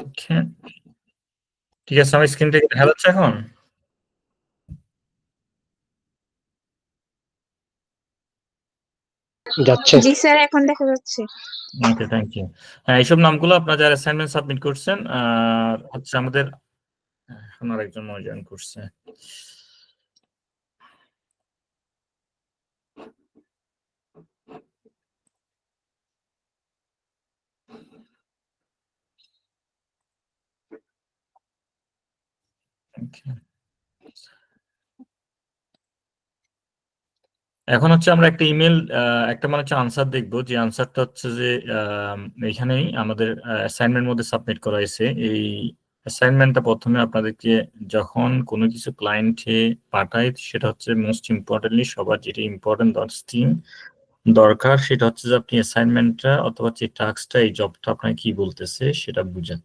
ওকে, ঠিক আছে। আমার স্ক্রিনটা কি দেখা যাচ্ছে এখন? যাচ্ছে। জি স্যার, এখন দেখা যাচ্ছে। ওকে, থ্যাংক ইউ। হ্যাঁ, এইসব নামগুলো আপনারা যারা অ্যাসাইনমেন্ট সাবমিট করছেন, আর হচ্ছে আমাদের এখন আরেকজন জয়েন করছে। Okay. এখন হচ্ছে আমরা একটা ইমেল, একটা মানে হচ্ছে আনসার দেখবো, যে আনসারটা হচ্ছে যে এখানেই আমাদের অ্যাসাইনমেন্ট মধ্যে সাবমিট করা হয়েছে। এই অ্যাসাইনমেন্টটা প্রথমে আপনাদেরকে যখন কোনো কিছু ক্লায়েন্টে পাঠায়, সেটা হচ্ছে মোস্ট ইম্পর্টেন্টলি সবার যেটা ইম্পর্টেন্ট থিং দরকার, সেটা হচ্ছে যে আপনি অ্যাসাইনমেন্টটা অথবা যে টাস্কটা, এই জবটা আপনাকে কি বলতেছে সেটা বুঝেন।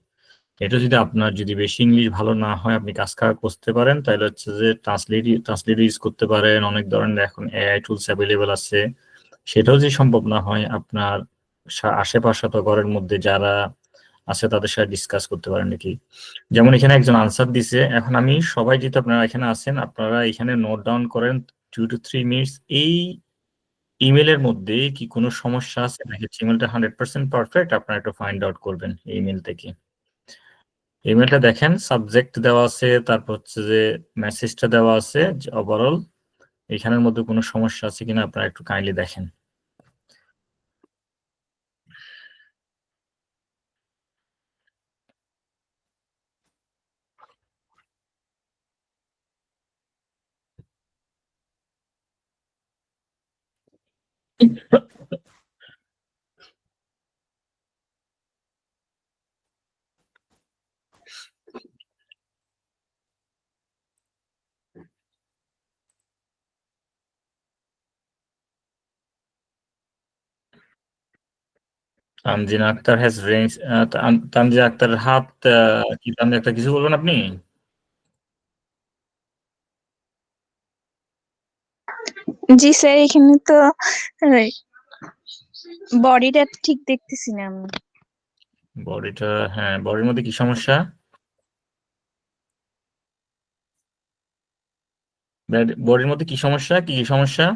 এটা যদি আপনার যদি বেশি ইংলিশ ভালো না হয়, আপনি কাজ কাজ করতে পারেন, তাহলে হচ্ছে যে ট্রান্সলেট ইউজ করতে পারেন। অনেক ধরনের এখন এআই টুলস অ্যাভেলেবেল আছে। সেটাও যদি সম্ভব না হয়, আপনার আশেপাশে তো ঘরের মধ্যে যারা আছে তাদের সাথে ডিসকাস করতে পারেন নাকি। যেমন এখানে একজন আনসার দিছে, এখন আমি সবাই যেহেতু আপনারা এখানে আছেন, আপনারা এখানে নোট ডাউন করেন 2 to 3 মিনিটস। এই ইমেলের মধ্যে কি কোনো সমস্যা আছে নাকি ইমেলটা 100% পারফেক্ট, আপনারা একটু ফাইন্ড আউট করবেন এই ইমেল থেকে। ইমেলটা দেখেন, সাবজেক্ট দেওয়া আছে, তারপর হচ্ছে যে মেসেজটা দেওয়া আছে ওভারঅল। এখানের মধ্যে কোনো সমস্যা আছে কিনা আপনারা একটু কাইন্ডলি দেখেন। Tanzina Akhtar has range. তানজিনা আক্তারের হাত কি, তানজিনা আক্তার কিছু বলবেন আপনি? জি স্যার, এখানে তো বডিটা ঠিক দেখতেছি না আমি। বডিটা, হ্যাঁ, বডির মধ্যে কি সমস্যা? বডির মধ্যে কি সমস্যা, কি কি সমস্যা?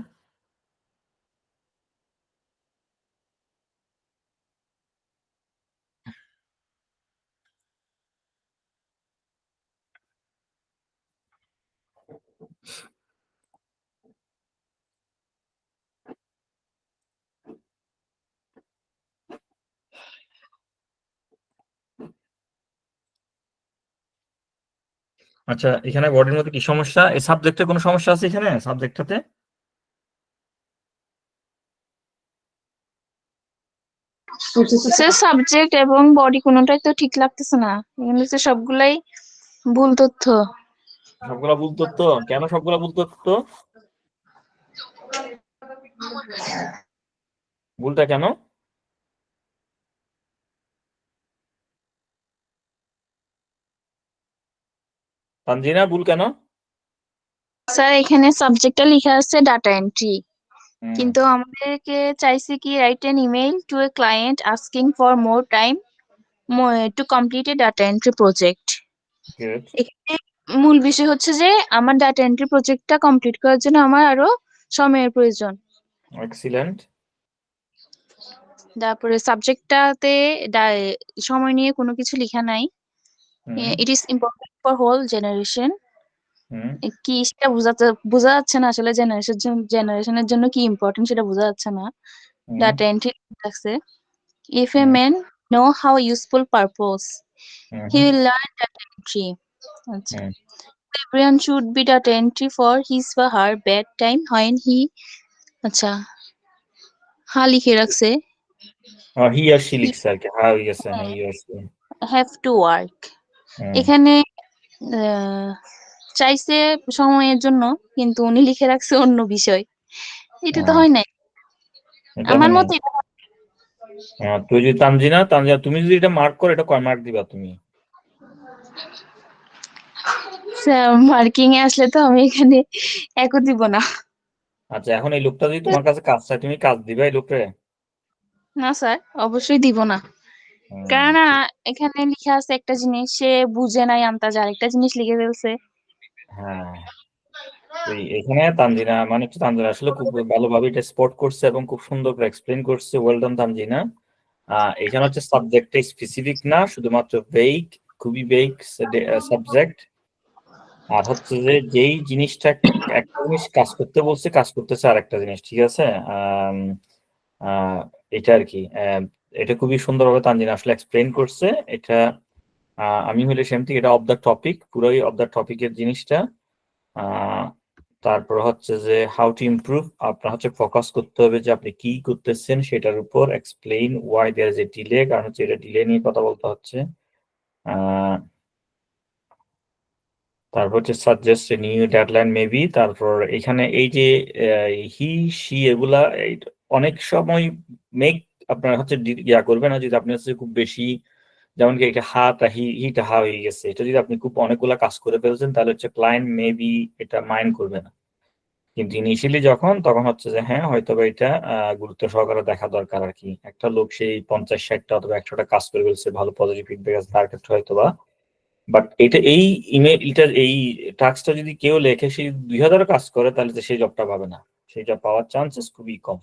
আচ্ছা, এখানে বডির মধ্যে কি সমস্যা? এই সাবজেক্টে কোনো সমস্যা আছে এখানে সাবজেক্টটাতে? স্যার, সাবজেক্ট এবং বডি কোনোটাই তো ঠিক লাগতেছে না। এখানে তো সবগুলাই ভুল তথ্য। সবগুলা ভুল তথ্য? কেন সবগুলা ভুল তথ্য? ভুলটা কেন? তানজিনা, ভুল কেন? স্যার, এখানে সাবজেক্টটা লেখা আছে ডাটা এন্ট্রি, হুম, কিন্তু আমাদেরকে চাইছে কি write an email to a client asking for more time to complete A data entry project. Good, এখানে মূল বিষয় হচ্ছে যে আমার ডাটা এন্ট্রি প্রজেক্টটা কমপ্লিট করার জন্য আমার আরো সময়ের প্রয়োজন। এক্সিলেন্ট। তারপরে সাবজেক্টটাতে সময় নিয়ে কোনো কিছু লেখা নাই। Hmm, it is important for whole generation. Hmm, কি সেটা বোঝা যাচ্ছে না আসলে। জেনারেশনের জন্য কি ইম্পর্টেন্ট সেটা বোঝা যাচ্ছে না। হুম, ডাটা এন্ট্রি থাকছে, if A hmm, man know how useful purpose he hmm, will learn data entry. আচ্ছা, হুম। everyone should be data entry for his or her bad time when he, আচ্ছা, লিখে রাখছে হি আর সি he লিখছে আর কি, হ্যাঁ গেছে, হ্যাঁ হি আর সি। have to work. হুম, এখানে আহ, চাইছে সময়ের জন্য, কিন্তু উনি লিখে রাখছে অন্য বিষয়। এটা তো হুম, হয় নাই এটা আমার হয় নাই। মতে। তুই যদি তানজিনা, তানজিনা তুমি যদি এটা মার্ক করো, এটা কয় মার্ক দিবা তুমি? মার্কিং এ আসলে তো আমি এখানে একও দিব না। আচ্ছা, এখন এই লোকটা যদি তোমার কাছে কাজ চায়, তুমি কাজ দিবা এই লোকরে? না স্যার, অবশ্যই দিব না। কেননা এখানে লেখা আছে একটা জিনিস, সে বুঝে নাই আন্তাজ আরেকটা জিনিস লিখে ফেলছে। হ্যাঁ, এখানে তানজিনা মানে হচ্ছে তানজিনা আসলে খুব ভালোভাবে এটা স্পট করছে এবং খুব সুন্দর করে এক্সপ্লেন করছে। Well done Tanzina. এখানে হচ্ছে সাবজেক্টটা স্পেসিফিক না, শুধুমাত্র ভেগ, খুবই ভেগ সাবজেক্ট। আর হচ্ছে যে যেই জিনিসটা একটা জিনিস কাজ করতে বলছে, কাজ করতেছে আরেকটা জিনিস, ঠিক আছে। আম, আহ, এটা আর কি এটা খুবই সুন্দরভাবে তানজিনা আসলে এক্সপ্লেন করছে এটা। আমি হলে সেম থেকে এটা অফ দ্য টপিক, পুরোই অফ দ্য টপিকের জিনিসটা। আহ, তারপর হচ্ছে যে হাউ টু ইমপ্রুভ, আপনার হচ্ছে ফোকাস করতে হবে যে আপনি কি করতেছেন সেটার উপর। Explain why there is a delay, কারণ হচ্ছে এটা ডিলে নিয়ে কথা বলতে হচ্ছে। আহ, তারপর হচ্ছে সাজেস্ট নিউ ডেডলাইন মেবি। তারপর এখানে এই যে হি সি এগুলা অনেক সময় মেক আপনার হচ্ছে ইয়া করবে না যদি আপনি হচ্ছে খুব বেশি, যেমন কি এটা হাটা হিটা হা হয়ে গেছে, এটা যদি আপনি খুব অনেকগুলা কাজ করে ফেলছেন তাহলে হচ্ছে ক্লায়েন্ট মেবি এটা মাইন্ড করবে না। কিন্তু ইনিশিয়ালি যখন, তখন হচ্ছে যে হ্যাঁ হয়তো বা এটা গুরুত্ব সহকারে দেখা দরকার আর কি। একটা লোক সেই 50-60টা অথবা 100টা কাজ করে ফেলছে, ভালো পজিটিভ ফিডব্যাক আছে, তার ক্ষেত্রে হয়তো বা। বাট এটা এই ইমেলটা এই টাস্কটা যদি কেউ লেখে সেই 2000 কাজ করে, তাহলে তো সেই জবটা পাবে না, সেই জব পাওয়ার চান্সেস খুবই কম।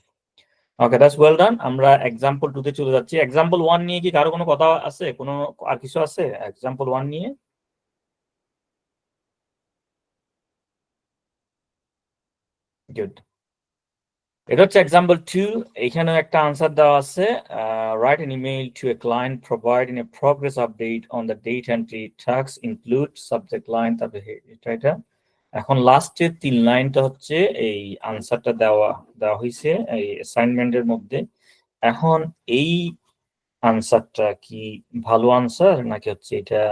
ওকে, দ্যাটস ওয়েল ডান। আমরা এক্সাম্পল 2 তে চলে যাচ্ছি। এক্সাম্পল 1 নিয়ে কি কারো কোনো কথা আছে, কোনো আর কিছু আছে এক্সাম্পল 1 নিয়ে? গুড। এটা হচ্ছে এক্সাম্পল 2। এখানে একটা আনসার দেওয়া আছে, write an email to a client providing a progress update on the data entry task include subject line. তারপরে এটা এখন লাস্টের 3 লাইনটা হচ্ছে এই আনসারটা দেওয়া দেওয়া হয়েছে এই অ্যাসাইনমেন্টের মধ্যে। এখন এই আনসারটা কি ভালো আনসার নাকি হচ্ছে এটা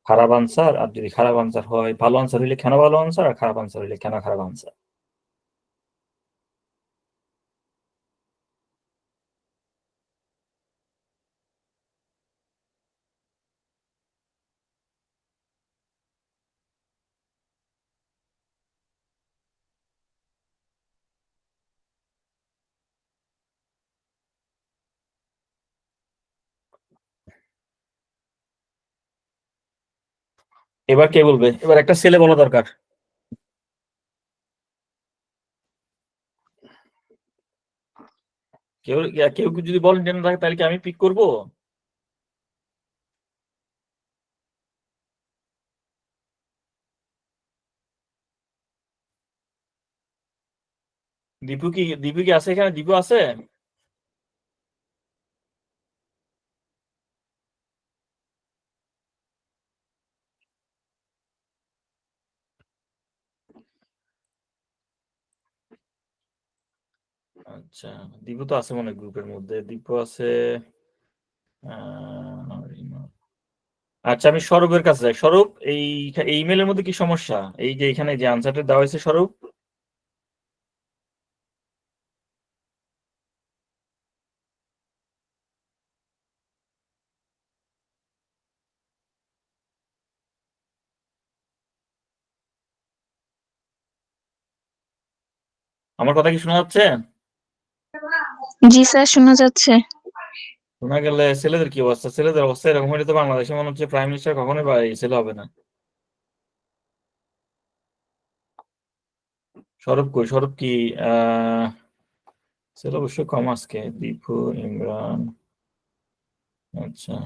খারাপ আনসার? আর যদি খারাপ আনসার হয়, ভালো আনসার হইলে কেন ভালো আনসার, আর খারাপ আনসার হইলে কেন খারাপ আনসার? এবার কে বলবে? এবার একটা ছেলে বলা দরকার। কেউ কেউ যদি ভলেন্টিয়ার না থাকে তাহলে কি আমি পিক করবো? দীপু কি আছে এখানে? দীপু আছে? আচ্ছা, দীপু তো আছে মনে হয় গ্রুপের মধ্যে, দীপু আছে। রিমা। আচ্ছা, আমি স্বরূপের কাছে যাই। স্বরূপ, এই ইমেলের মধ্যে কি সমস্যা? এই যে এখানে যে আনসারটা দেওয়া হয়েছে স্বরূপ। আমার কথা কি শোনা যাচ্ছে? জি স্যার, শোনা যাচ্ছে। শোনা গেলে ছেলেদের কি অবস্থা? ছেলেদের অবস্থা এরকম হলে তো বাংলাদেশে মনে হচ্ছে প্রাইম মিনিস্টার কখনোই বা এই ছেলে হবে না। স্বরূপ কই? স্বরূপ কি আহ ছেলে অবশ্য কম আজকে। দীপু, ইমরান। আচ্ছা,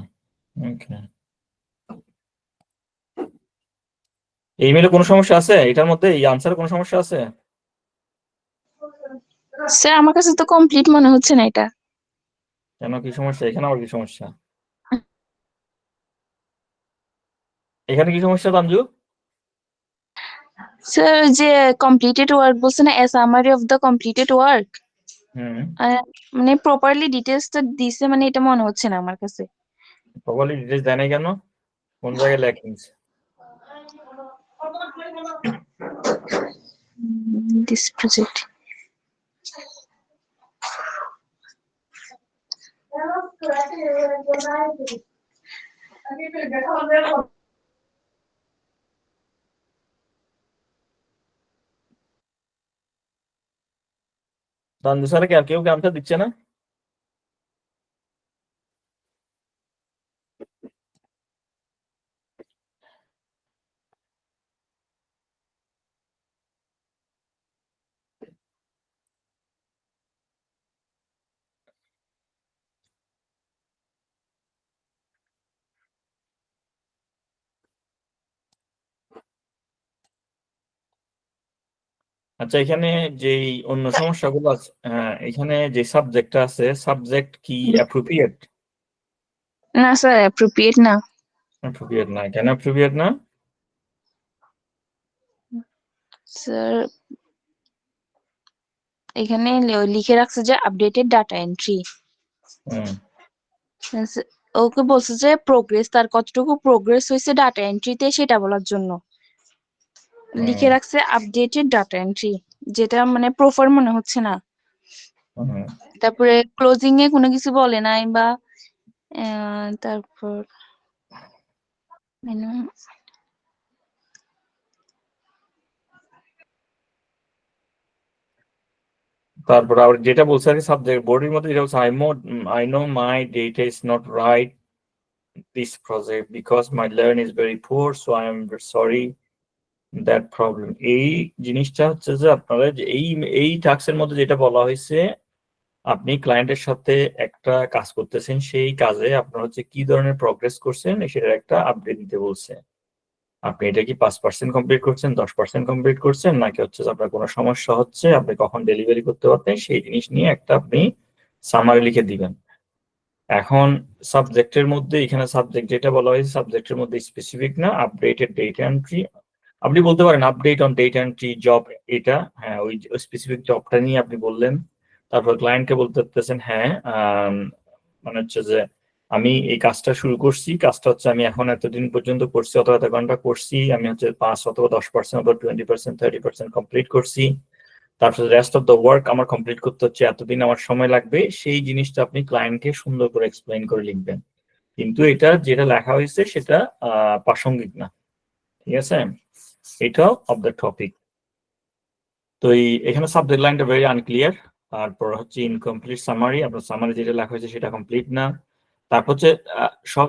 ওকে। এই ইমেলে কোনো সমস্যা আছে? এটার মধ্যে এই আনসারে কোনো সমস্যা আছে? স্যার আমার কাছে তো কমপ্লিট মনে হচ্ছে না এটা। কেন, কি সমস্যা? এখানে আবার কি সমস্যা? এখানে কি সমস্যা তানজু? স্যার যে কমপ্লিটেড ওয়ার্ক বলছে না, a summary of the completed work, hmm. মানে প্রপারলি ডিটেলসটা দিছে, মানে এটা মনে হচ্ছে না আমার কাছে। প্রপারলি ডিটেলস দেয় নাই কেন? কোন জায়গায় lackings? This project. Tanju sir কি আর কেউ কি আনসার দিচ্ছে না? আচ্ছা, এখানে যেই অন্য সমস্যাগুলো আছে, হ্যাঁ, এখানে যে সাবজেক্টটা আছে, সাবজেক্ট কি অ্যাপ্রোপ্রিয়েট? না স্যার, অ্যাপ্রোপ্রিয়েট না। অ্যাপ্রোপ্রিয়েট না, কেন অ্যাপ্রোপ্রিয়েট না? স্যার এখানে লিখে রাখছে যে আপডেটেড ডাটা এন্ট্রি। হুম ওকে বলছে যে প্রোগ্রেস, তার কতটুকু প্রোগ্রেস হয়েছে ডাটা এন্ট্রিতে সেটা বলার জন্য লিখে হুম রাখছে আপডেটেড ডাটা এন্ট্রি, যেটা মানে প্রপার মনে হচ্ছে না। হুম। তারপরে ক্লোজিং এ কোনো কিছু বলে নাই, বা তারপর মানে তারপর আবার যেটা বলছে আর কি, সাবজেক্ট বডির মধ্যে যেটা বলছে, I know my data is not right this project because my learn is very poor, so I am sorry that problem. এই জিনিসটা হচ্ছে যে আপনারা যে এই টাস্কের মধ্যে যেটা বলা হয়েছে, আপনি ক্লায়েন্টের সাথে একটা কাজ করতেছেন, সেই কাজে আপনার হচ্ছে কি ধরনের প্রগ্রেস করছেন সেটার একটা আপডেট দিতে বলছে। আপনি এটা কি 5% কমপ্লিট করছেন, 10% কমপ্লিট করছেন, নাকি হচ্ছে যে আপনার কোনো সমস্যা হচ্ছে, আপনি কখন ডেলিভারি করতে পারতেন, সেই জিনিস নিয়ে একটা আপনি সামারি লিখে দিবেন। এখন সাবজেক্টের মধ্যে, এখানে সাবজেক্ট যেটা বলা হয়েছে সাবজেক্টের মধ্যে স্পেসিফিক না, আপডেটেড ডেটা এন্ট্রি। আপনি বলতে পারেন update on data entry job, এটা হ্যাঁ ওই স্পেসিফিক জবটা নিয়ে আপনি বললেন। তারপর ক্লায়েন্টকে বলতে পারতেছেন হ্যাঁ, মানে হচ্ছে যে আমি এই কাজটা শুরু করছি, কাজটা হচ্ছে আমি এখন এতদিন পর্যন্ত করছি, অথবা এত ঘন্টা করছি, আমি হচ্ছে 5 অথবা 10% অথবা 20% 30% কমপ্লিট করছি। তারপর রেস্ট অফ দ্য ওয়ার্ক আমার কমপ্লিট করতে হচ্ছে এতদিন আমার সময় লাগবে, সেই জিনিসটা আপনি ক্লায়েন্টকে সুন্দর করে এক্সপ্লেইন করে লিখবেন। কিন্তু এটা যেটা লেখা হয়েছে সেটা প্রাসঙ্গিক না, ঠিক আছে? এটাও অফ দ্য টপিক। তো এখানে সাবজেক্ট লাইনটা ভেরি আনক্লিয়ার। তারপর হচ্ছে ইনকমপ্লিট সামারি, আপনার সামারি যেটা লেখা হয়েছে সেটা কমপ্লিট না। তারপর হচ্ছে সব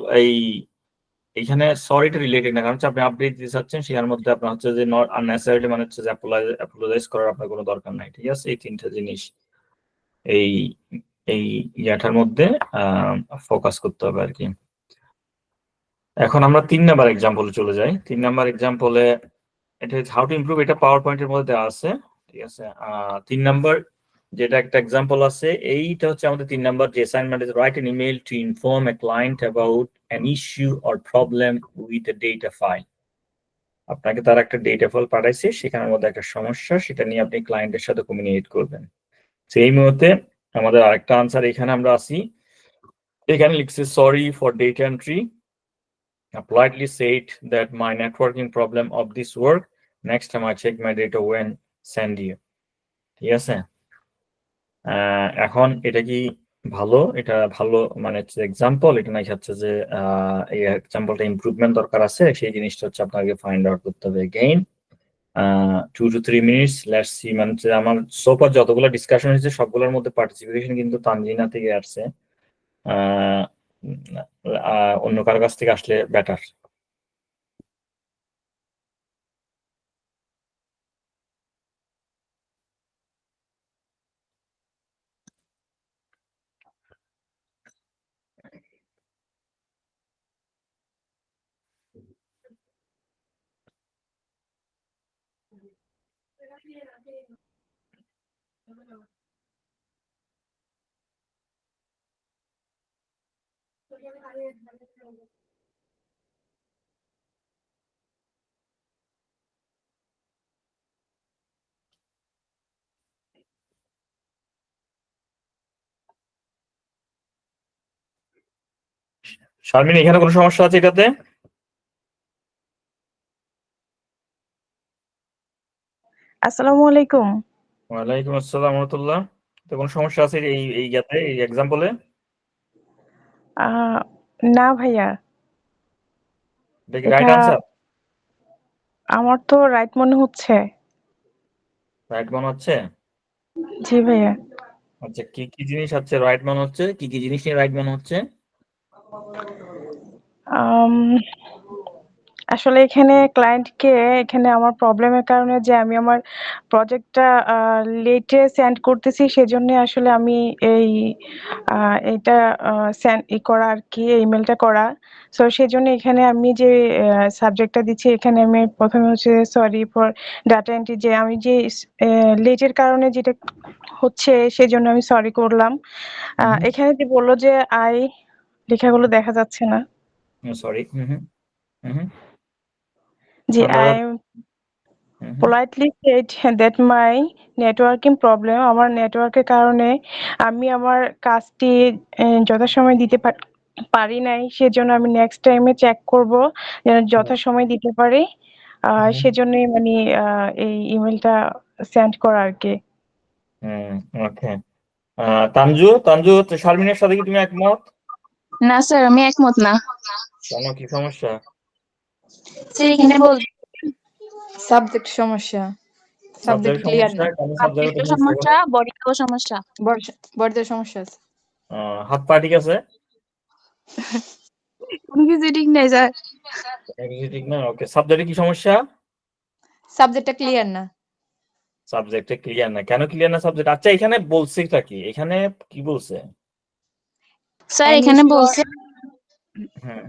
এইখানে সরিটা রিলেটেড না, কারণ হচ্ছে আপনি আপডেট দিতে চাচ্ছেন, সেটার মধ্যে আপনার হচ্ছে যে নট আননেসেসারিলি মানে হচ্ছে যে অ্যাপোলোজাইজ করার আপনার কোনো দরকার নাই, ঠিক আছে? এই তিনটা জিনিস এই এই ইয়াটার মধ্যে ফোকাস করতে হবে আর কি। এখন আমরা 3 নাম্বার এক্সাম্পলে চলে যাই। 3 নাম্বার এক্সাম্পলে এটা হাউ টু ইমপ্রুভ, এটা পাওয়ার পয়েন্টের মধ্যে দেওয়া আছে, ঠিক আছে? 3 নাম্বার যেটা একটা এক্সাম্পল আছে, এইটা হচ্ছে আমাদের 3 নাম্বার যে assignment is write an email to inform a client about an issue or problem with A data file. আপনাকে তার একটা ডেটা ফাইল পাঠাইছে, সেখানের মধ্যে একটা সমস্যা, সেটা নিয়ে আপনি ক্লায়েন্টের সাথে কমিউনিকেট করবেন। সেই মুহূর্তে আমাদের আরেকটা আনসার এখানে আমরা আসি, এখানে লিখছে sorry for data entry, politely said that my networking problem of this work, next time I check my data when send you, ঠিক আছে? এখন এটা কি ভালো? এটা ভালো মানে হচ্ছে এক্সাম্পল, এটা নাকি হচ্ছে যে এই এক্সাম্পলটা ইমপ্রুভমেন্ট দরকার আছে, সেই জিনিসটা হচ্ছে আপনাকে ফাইন্ড আউট করতে হবে। Again 2 to 3 minutes, let's see. মানে হচ্ছে আমার সোফার যতগুলো ডিসকাশন হয়েছে সবগুলোর মধ্যে পার্টিসিপেশন কিন্তু তানজিনা থেকে আসছে। আহ, অন্য কারো কাছ থেকে আসলে বেটার। শারমিন, এখানে কোনো সমস্যা আছে এটাতে? আসসালামু আলাইকুম। ওয়ালাইকুম আসসালাম রহমতুল্লাহ। তো কোনো সমস্যা আছে এই ইয়াতে, এই এক্সাম্পলে? আহ, না ভাইয়া, এটা কি রাইট এটা আনসার? আমার তো রাইট মনে হচ্ছে। রাইট মনে হচ্ছে? জি ভাইয়া। আচ্ছা, কি কি জিনিস হচ্ছে রাইট মনে হচ্ছে, কি কি জিনিস নিয়ে রাইট মনে হচ্ছে? আম, আসলে এখানে আমার প্রবলেমের কারণে যে আমি আমার প্রজেক্টটা লেটে সেন্ড করতেছি, সেজন্য আসলে আমি এই এটা সেন্ড করা আর কি, ইমেলটা করা। সো সেজন্য এখানে আমি যে সাবজেক্টটা দিচ্ছি, এখানে আমি প্রথমে হচ্ছে সরি ফর ডাটা এন্ট্রি, যে আমি যে লেটের কারণে যেটা হচ্ছে সেজন্য আমি সরি করলাম। এখানে যে বললো যে লেখাগুলো দেখা যাচ্ছে না, সরি। যে আমরা politely said that my networking problem, আমার নেটওয়ার্কের কারণে আমি আমার কাজটি যথাসময়ে দিতে পারি নাই, সেজন্য আমি নেক্সট টাইমে চেক করব যেন যথাসময়ে দিতে পারি। সেজন্যই মানে এই ইমেলটা সেন্ড করা আর কি। ওকে। তানজু, শারমিনের সাথে কি তুমি একমত? না স্যার, আমি একমত না। কেন, কি সমস্যা? স্যার এখানে সাবজেক্ট সমস্যা, সাবজেক্ট ক্লিয়ার না, সাবজেক্টের সমস্যা, বডিতেও সমস্যা। বডিতে সমস্যা আছে। হাত পা ঠিক আছে? কোনো কিছু ঠিক নাই স্যার। ঠিক না? ওকে। সাবজেক্টে কি সমস্যা? সাবজেক্টটা ক্লিয়ার না। সাবজেক্টে ক্লিয়ার না? কেন ক্লিয়ার না সাবজেক্ট? আচ্ছা, এখানে বলছেটা কি? এখানে কি বলছে? স্যার এখানে বলছে হ্যাঁ,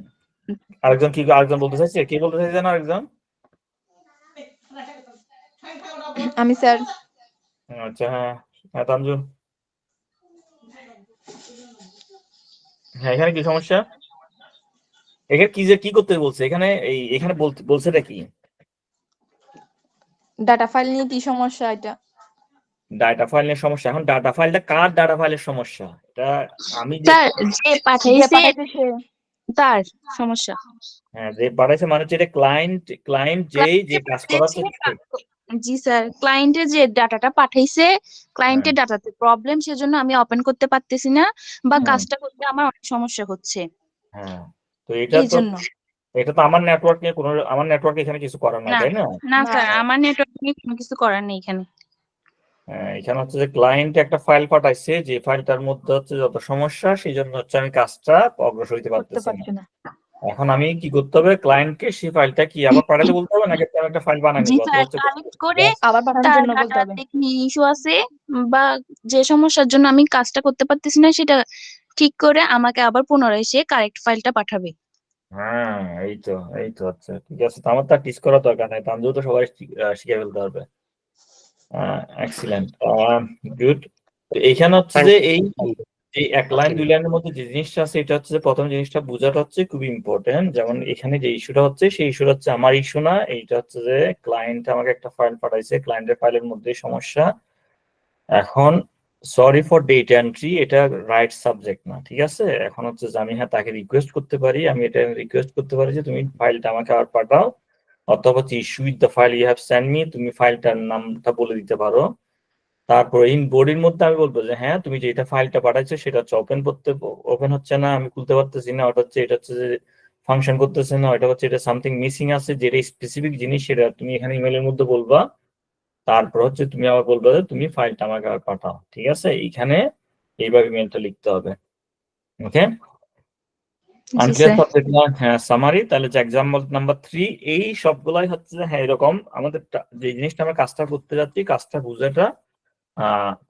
আরেকজন বলতে চাইছে, কি বলতে চাইছে না আরেকজন? আমি স্যার। আচ্ছা, হ্যাঁ হ্যাঁ তানজু, হ্যাঁ এখানে কি সমস্যা? এখানে কি করতে বলছে? এখানে বলছেটা কি? ডাটা ফাইল নিয়ে কি সমস্যা এটা? ডাটা ফাইল নিয়ে সমস্যা। এখন ডাটা ফাইলটা কার ডাটা ফাইলের সমস্যা? এটা আমি যে স্যার যে পাঠাইছে সে তার সমস্যা। হ্যাঁ, যে পাঠাইছে মানে হচ্ছে এটা ক্লায়েন্ট যে কাজ করাচ্ছে। জি স্যার, ক্লায়েন্টের যে ডাটাটা পাঠাইছে, ক্লায়েন্টের ডাটাতে প্রবলেম, সেজন্য আমি ওপেন করতে পারতেছি না বা কাজটা করতে আমার অনেক সমস্যা হচ্ছে। হ্যাঁ, তো এই জন্য। এটা তো আমার নেটওয়ার্ক এখানে কিছু করার নাই, না তাই না? না স্যার, আমার নেটওয়ার্ক নিয়ে কোনো কিছু করার নেই এখানে। এখানে হচ্ছে যে ক্লায়েন্ট একটা ফাইল পাঠাইছে, যে ফাইলটার মধ্যে হচ্ছে যত সমস্যা, সেই জন্য হচ্ছে আমি কাজটা অগ্রসর হইতে করতে পারতেছি পারছি না। না। এখন আমি কি করতে হবে? ক্লায়েন্টকে সেই ফাইলটা কি আবার পাঠাতে বলতে হবে, নাকি আমি একটা ফাইল বানাই জি নিবো, অথবা স্যার, হচ্ছে কালেক্ট করে আবার পাঠানোর তার জন্য বলতে হবে। ডাটাতে কি ইস্যু আছে বা যে সমস্যার জন্য আমি কাজটা করতে পারতেছি না, সেটা ঠিক করে আমাকে আবার পুনরায় সে কারেক্ট ফাইলটা পাঠাবে। হ্যাঁ, এই তো আচ্ছা, ঠিক আছে। তো আমার তো টিচ করার দরকার নাই, তানজু তো সবাই শিখে ফেলতে পারবে। Excellent, good. এইখানে হচ্ছে যে এই এক লাইন দুই লাইনের মধ্যে যে জিনিসটা আছে, এটা হচ্ছে যে প্রথম জিনিসটা বোঝাটা হচ্ছে খুবই ইম্পর্টেন্ট। যেমন এখানে যে ইস্যুটা হচ্ছে, সেই ইস্যুটা হচ্ছে আমার ইস্যু না। এইটা হচ্ছে যে ক্লায়েন্ট আমাকে একটা ফাইল পাঠাইছে, ক্লায়েন্টের ফাইলের মধ্যে সমস্যা। এখন সরি ফর ডেটা এন্ট্রি, এটা রাইট সাবজেক্ট না, ঠিক আছে? এখন হচ্ছে যে আমি তাকে রিকোয়েস্ট করতে পারি, আমি এটা রিকোয়েস্ট করতে পারি যে তুমি ফাইলটা আমাকে আর পাঠাও, অথবা হচ্ছে issue with the file you have send me, তুমি ফাইলটার নামটা বলে দিতে পারো। তারপরে ইন বডির মধ্যে আমি বলবো যে হ্যাঁ, তুমি যেটা ফাইলটা পাঠাচ্ছো সেটা হচ্ছে ওপেন হচ্ছে না, আমি খুলতে পারতেছি না, এটা হচ্ছে যে ফাংশন করতেছে না, এটা হচ্ছে এটা সামথিং মিসিং আছে, যেটা স্পেসিফিক জিনিস সেটা তুমি এখানে ইমেলের মধ্যে বলবা। তারপর হচ্ছে তুমি আবার বলবে যে তুমি ফাইলটা আমাকে আবার পাঠাও, ঠিক আছে? এইখানে এইভাবে ইমেলটা লিখতে হবে। ওকে, আনক্লিয়ার সাবজেক্ট না? হ্যাঁ, সামারি। তাহলে যে এক্সাম্পল নাম্বার 3, এই সবগুলাই হচ্ছে যে হ্যাঁ এরকম আমাদের যে জিনিসটা আমরা কাজটা করতে যাচ্ছি, কাজটা বুঝাটা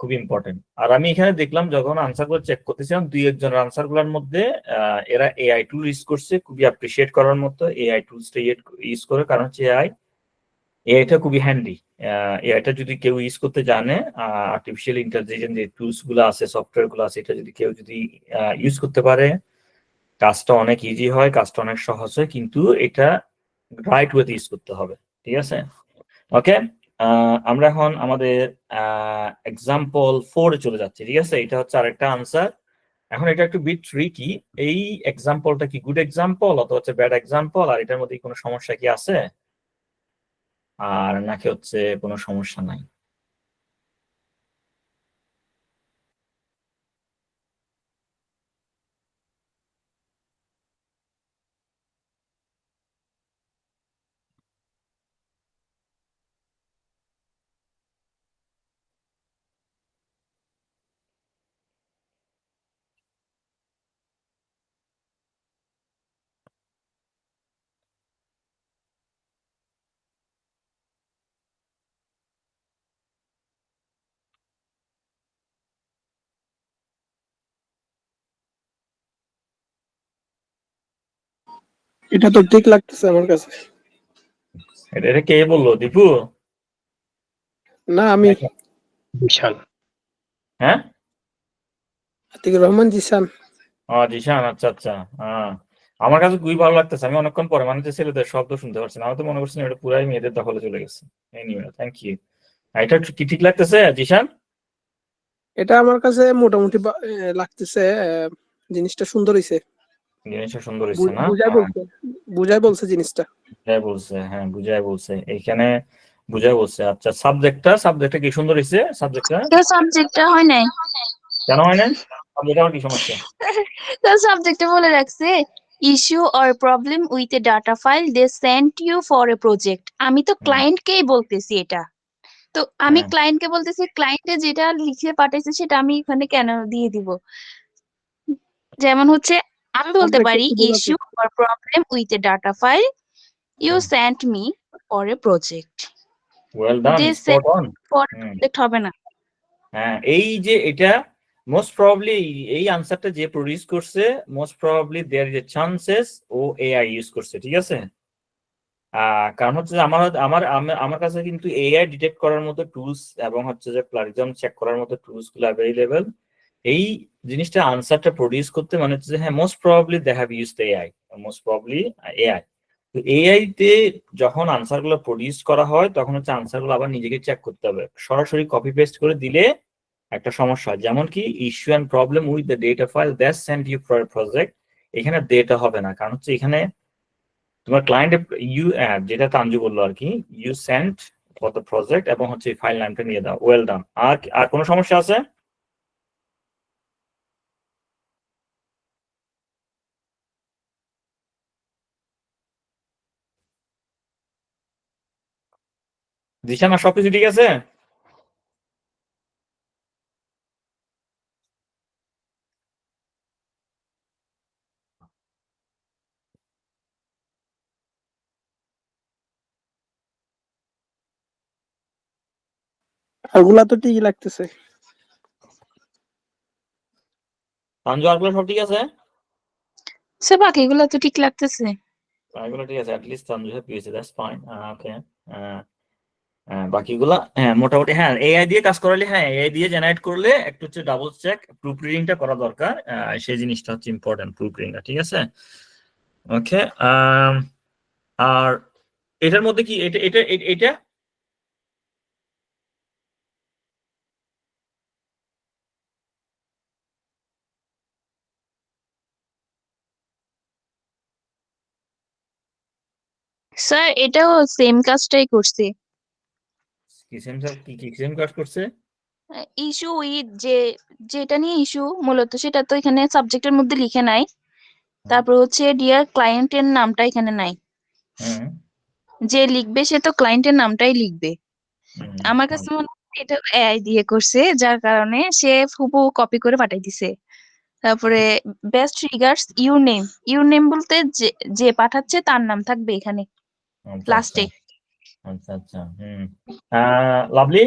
খুব ইম্পর্টেন্ট। আর আমি এখানে দেখলাম যখন আনসার গুলো চেক করতেছিলাম, দুই একজনের আনসার গুলোর মধ্যে এরা এআই টুল ইউজ করছে, খুবই অ্যাপ্রিসিয়েট করার মতো। এআই টুলসটা ইউজ করে, কারণ হচ্ছে এআইটা খুবই হ্যান্ডি। এআইটা যদি কেউ ইউজ করতে জানে, আর্টিফিশিয়াল ইন্টেলিজেন্স যে টুলস গুলো আছে, সফটওয়্যার গুলো আছে, এটা যদি কেউ ইউজ করতে পারে, কাজটা অনেক ইজি হয়, কাজটা অনেক সহজ হয়, কিন্তু এটা রাইট ওয়েতে ইউজ করতে হবে, ঠিক আছে? ওকে, আমরা এখন আমাদের এক্সাম্পল 4 এ চলে যাচ্ছি, ঠিক আছে? এটা হচ্ছে আরেকটা আনসার। এখন এটা একটু বিট ট্রিকি। এই এক্সাম্পলটা কি গুড এক্সাম্পল অথবা হচ্ছে ব্যাড এক্সাম্পল, আর এটার মধ্যে কোনো সমস্যা কি আছে, আর নাকি হচ্ছে কোনো সমস্যা নাই? এটা তো ঠিক লাগতেছে আমার কাছে। এটা কে বললো, দীপু? না, আমি বিশাল। হ্যাঁ, আতিকুর রহমান জিসান। জিশান, আচ্ছা আচ্ছা। আমার কাছে খুবই ভালো লাগতেছে। আমি অনেকক্ষণ পরে মানে যে ছেলেদের শব্দ শুনতে পারছি না, আমি তো মনে করছিলাম এটা পুরাই মেয়েদের দখলে চলে গেছে। Anyway, thank you. এটা কি ঠিক লাগতেছে জিশান? এটা আমার কাছে মোটামুটি লাগতেছে। জিনিসটা সুন্দর হইছে। জিনিসটা সুন্দর হয়েছে না? বুঝাই বলছে জিনিসটা। বুঝাই বলছে, হ্যাঁ বুঝাই বলছে, এইখানে বুঝাই বলছে। আচ্ছা, সাবজেক্টটা কি সুন্দর হয়েছে? সাবজেক্টটা হয় নাই। কেন হয় না? সাবজেক্ট আবার কি সমস্যা? তো সাবজেক্টে বলে রাখছে issue or problem with a data file they sent you for a project. আমি তো ক্লায়েন্টকেই বলতেছি এটা। তো আমি ক্লায়েন্টকে বলতেছি, ক্লায়েন্টে যেটা লিখে পাঠাইছে সেটা আমি এখানে কেন দিয়ে দিব? যেমন হচ্ছে আমি বলতে পারি issue or problem with a data file you sent me for a project. Well done, they spot sent on. For project হবে না। হ্যাঁ, এই যে এটা মোস্ট প্রবাবলি এই আনসারটা যে প্রডিউস করছে, most probably there is a chances ও এআই ইউজ করছে, ঠিক আছে? কারণ হচ্ছে যে আমার কাছে কিন্তু এআই ডিটেক্ট করার মতো টুলস এবং হচ্ছে যে প্লাগরিজম চেক করার মতো টুলস গুলো অ্যাভেলেবেল। এই জিনিসটা আনসারটা প্রডিউস করতে মানে হচ্ছে যে হ্যাঁ, most probably they have used AI, most probably AI. তো এআই তে যখন আনসার গুলো প্রডিউস করা হয় তখন হচ্ছে আনসার গুলো আবার নিজেকে চেক করতে হবে। সরাসরি কপি পেস্ট করে দিলে একটা সমস্যা হয়, যেমন কি issue and problem with the data file that sent you for project. এখানে ডেটা হবে না, কারণ হচ্ছে এখানে তোমার ক্লায়েন্ট ইউ যেটা তানজু বললো আর কি, you sent for the project এবং হচ্ছে ফাইল নামটা নিয়ে দাও। Well done. আর কোনো সমস্যা আছে? জিশান, আর সবকিছু ঠিক আছে? ওগুলা তো ঠিকই লাগতেছে। তানজু, আরগুলো সব ঠিক আছে? সে বাকিগুলো তো ঠিক লাগতেছে। এগুলো ঠিক আছে, অ্যাটলিস্ট তানজু হ্যাপি হয়েছে, দ্যাটস ফাইন। ওকে, বাকিগুলা হ্যাঁ মোটামুটি, হ্যাঁ এআই দিয়ে কাজ করালে, হ্যাঁ এআই দিয়ে জেনারেট করলে একটু হচ্ছে ডাবল চেক প্রুফ রিডিংটা করা দরকার। সেই জিনিসটা হচ্ছে ইম্পর্টেন্ট, প্রুফ রিডিংটা, ঠিক আছে? ওকে, আর এটার মধ্যে কি এটা এটা এটা স্যার এটাও সেম কাজটাই করছে। কি সেম কাজ করছে? ইস্যু উইথ যেটা নিয়ে ইস্যু মূলত সেটা তো এখানে সাবজেক্টের মধ্যে লিখে নাই। তারপর হচ্ছে ডিয়ার ক্লায়েন্টের নামটা এখানে নাই। যে লিখবে সে তো ক্লায়েন্টের নামটাই লিখবে। আমার কাছে মনে হয় এটা এআই দিয়ে করছে, যার কারণে সে হুবহু কপি করে পাঠাই দিছে। তারপরে বেস্ট রিগার্ডস ইউর নেম বলতে যে পাঠাচ্ছে তার নাম থাকবে এখানে লাস্টে। আচ্ছা আচ্ছা, লাভলি।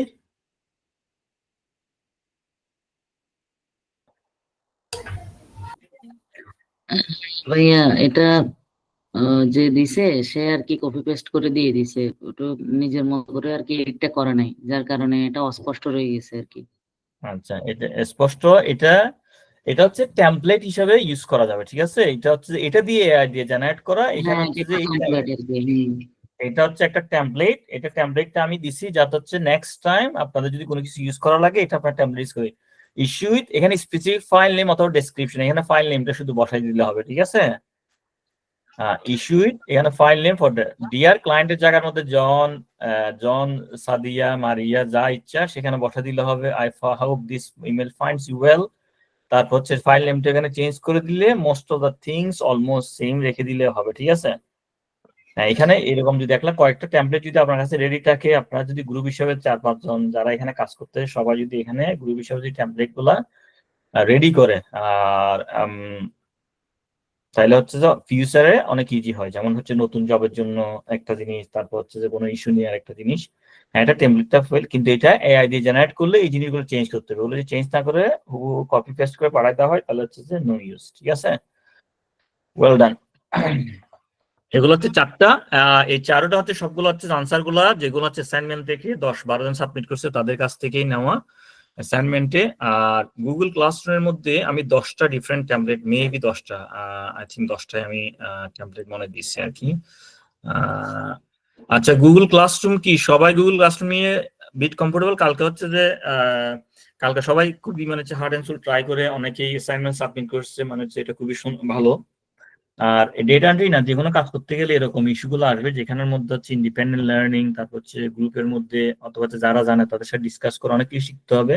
ভাইয়া এটা যে দিছে সে আর কি কপি পেস্ট করে দিয়ে দিছে, ওটা নিজের মতো করে আর কি এডিটটা করে নাই, যার কারণে এটা অস্পষ্ট রয়ে গেছে আর কি। আচ্ছা, এটা স্পষ্ট। এটা এটা হচ্ছে টেমপ্লেট হিসাবে ইউজ করা যাবে, ঠিক আছে? এটা হচ্ছে এটা দিয়ে এআই দিয়ে জেনারেট করা। এখানে হচ্ছে যে এটা হচ্ছে একটা টেমপ্লেট। এটা টেমপ্লেটটা আমি দিছি যাতে হচ্ছে নেক্সট টাইম আপনাদের যদি কোনো কিছু ইউজ করা লাগে এটা আপনার টেমপ্লেট ইউজ করে ইস্যু উইথ, এখানে স্পেসিফিক ফাইল নেম অথবা ডেসক্রিপশন, এখানে ফাইল নেমটা শুধু বসাই দিলে হবে, ঠিক আছে? ইস্যু উইথ, এখানে ফাইল নেম ফর ডিয়ার ক্লায়েন্টের জায়গার মধ্যে জন সাদিয়া মারিয়া যা ইচ্ছা সেখানে বসা দিলে হবে। I hope this email finds you well. তারপর হচ্ছে ফাইল নেমটা এখানে চেঞ্জ করে দিলে most of the things almost same রেখে দিলে হবে, ঠিক আছে? এখানে এরকম যদি দেখলাম কয়েকটা টেমপ্লেট যদি আপনার কাছে রেডি থাকে, আপনারা যদি গ্রুপ হিসেবে 4-5 জন যারা এখানে কাজ করতে সবাই যদি এখানে গ্রুপ হিসেবে যদি টেমপ্লেট গুলা রেডি করে, আর তাহলে হচ্ছে যে ফিউচারে অনেক ইজি হয়। যেমন হচ্ছে নতুন জবের জন্য একটা জিনিস, তারপর হচ্ছে যে কোনো ইস্যু নিয়ে আরেকটা জিনিস। হ্যাঁ, এটা টেমপ্লেটটা ফেল, কিন্তু এটা এআই দিয়ে জেনারেট করলে এই জিনিসগুলো চেঞ্জ করতে হবে। ওগুলো যদি চেঞ্জ না করে কপি পেস্ট করে পাঠাই দেওয়া হয় তাহলে হচ্ছে যে নো ইউজ, ঠিক আছে? Well done. এগুলো হচ্ছে 4টা। এই 4টা হচ্ছে সবগুলো হচ্ছে আনসার গুলা, যেগুলো হচ্ছে অ্যাসাইনমেন্ট থেকে 10-12 জন সাবমিট করছে তাদের কাছ থেকেই নেওয়া অ্যাসাইনমেন্টে। আর গুগল ক্লাসরুমের মধ্যে আমি 10টা ডিফারেন্ট টেমপ্লেট, মেবি 10টা, আই থিঙ্ক 10টায় আমি টেমপ্লেট মনে দিচ্ছি আর কি। আচ্ছা, গুগল ক্লাসরুম কি সবাই গুগল ক্লাসরুম নিয়ে বিট কমফোর্টেবল? কালকে হচ্ছে যে কালকে সবাই খুবই মানে হচ্ছে হার্ড অ্যান্ড সোল ট্রাই করে অনেকেই অ্যাসাইনমেন্ট সাবমিট করছে, মানে হচ্ছে এটা খুবই ভালো। আর ডেটা এন্ট্রি না, যে কোনো কাজ করতে গেলে এরকম ইস্যুগুলো আসবে, যেখানের মধ্যে হচ্ছে ইন্ডিপেন্ডেন্ট লার্নিং, তারপর হচ্ছে গ্রুপের মধ্যে অথবা যারা জানে তাদের সাথে ডিসকাস করে অনেক কিছু শিখতে হবে।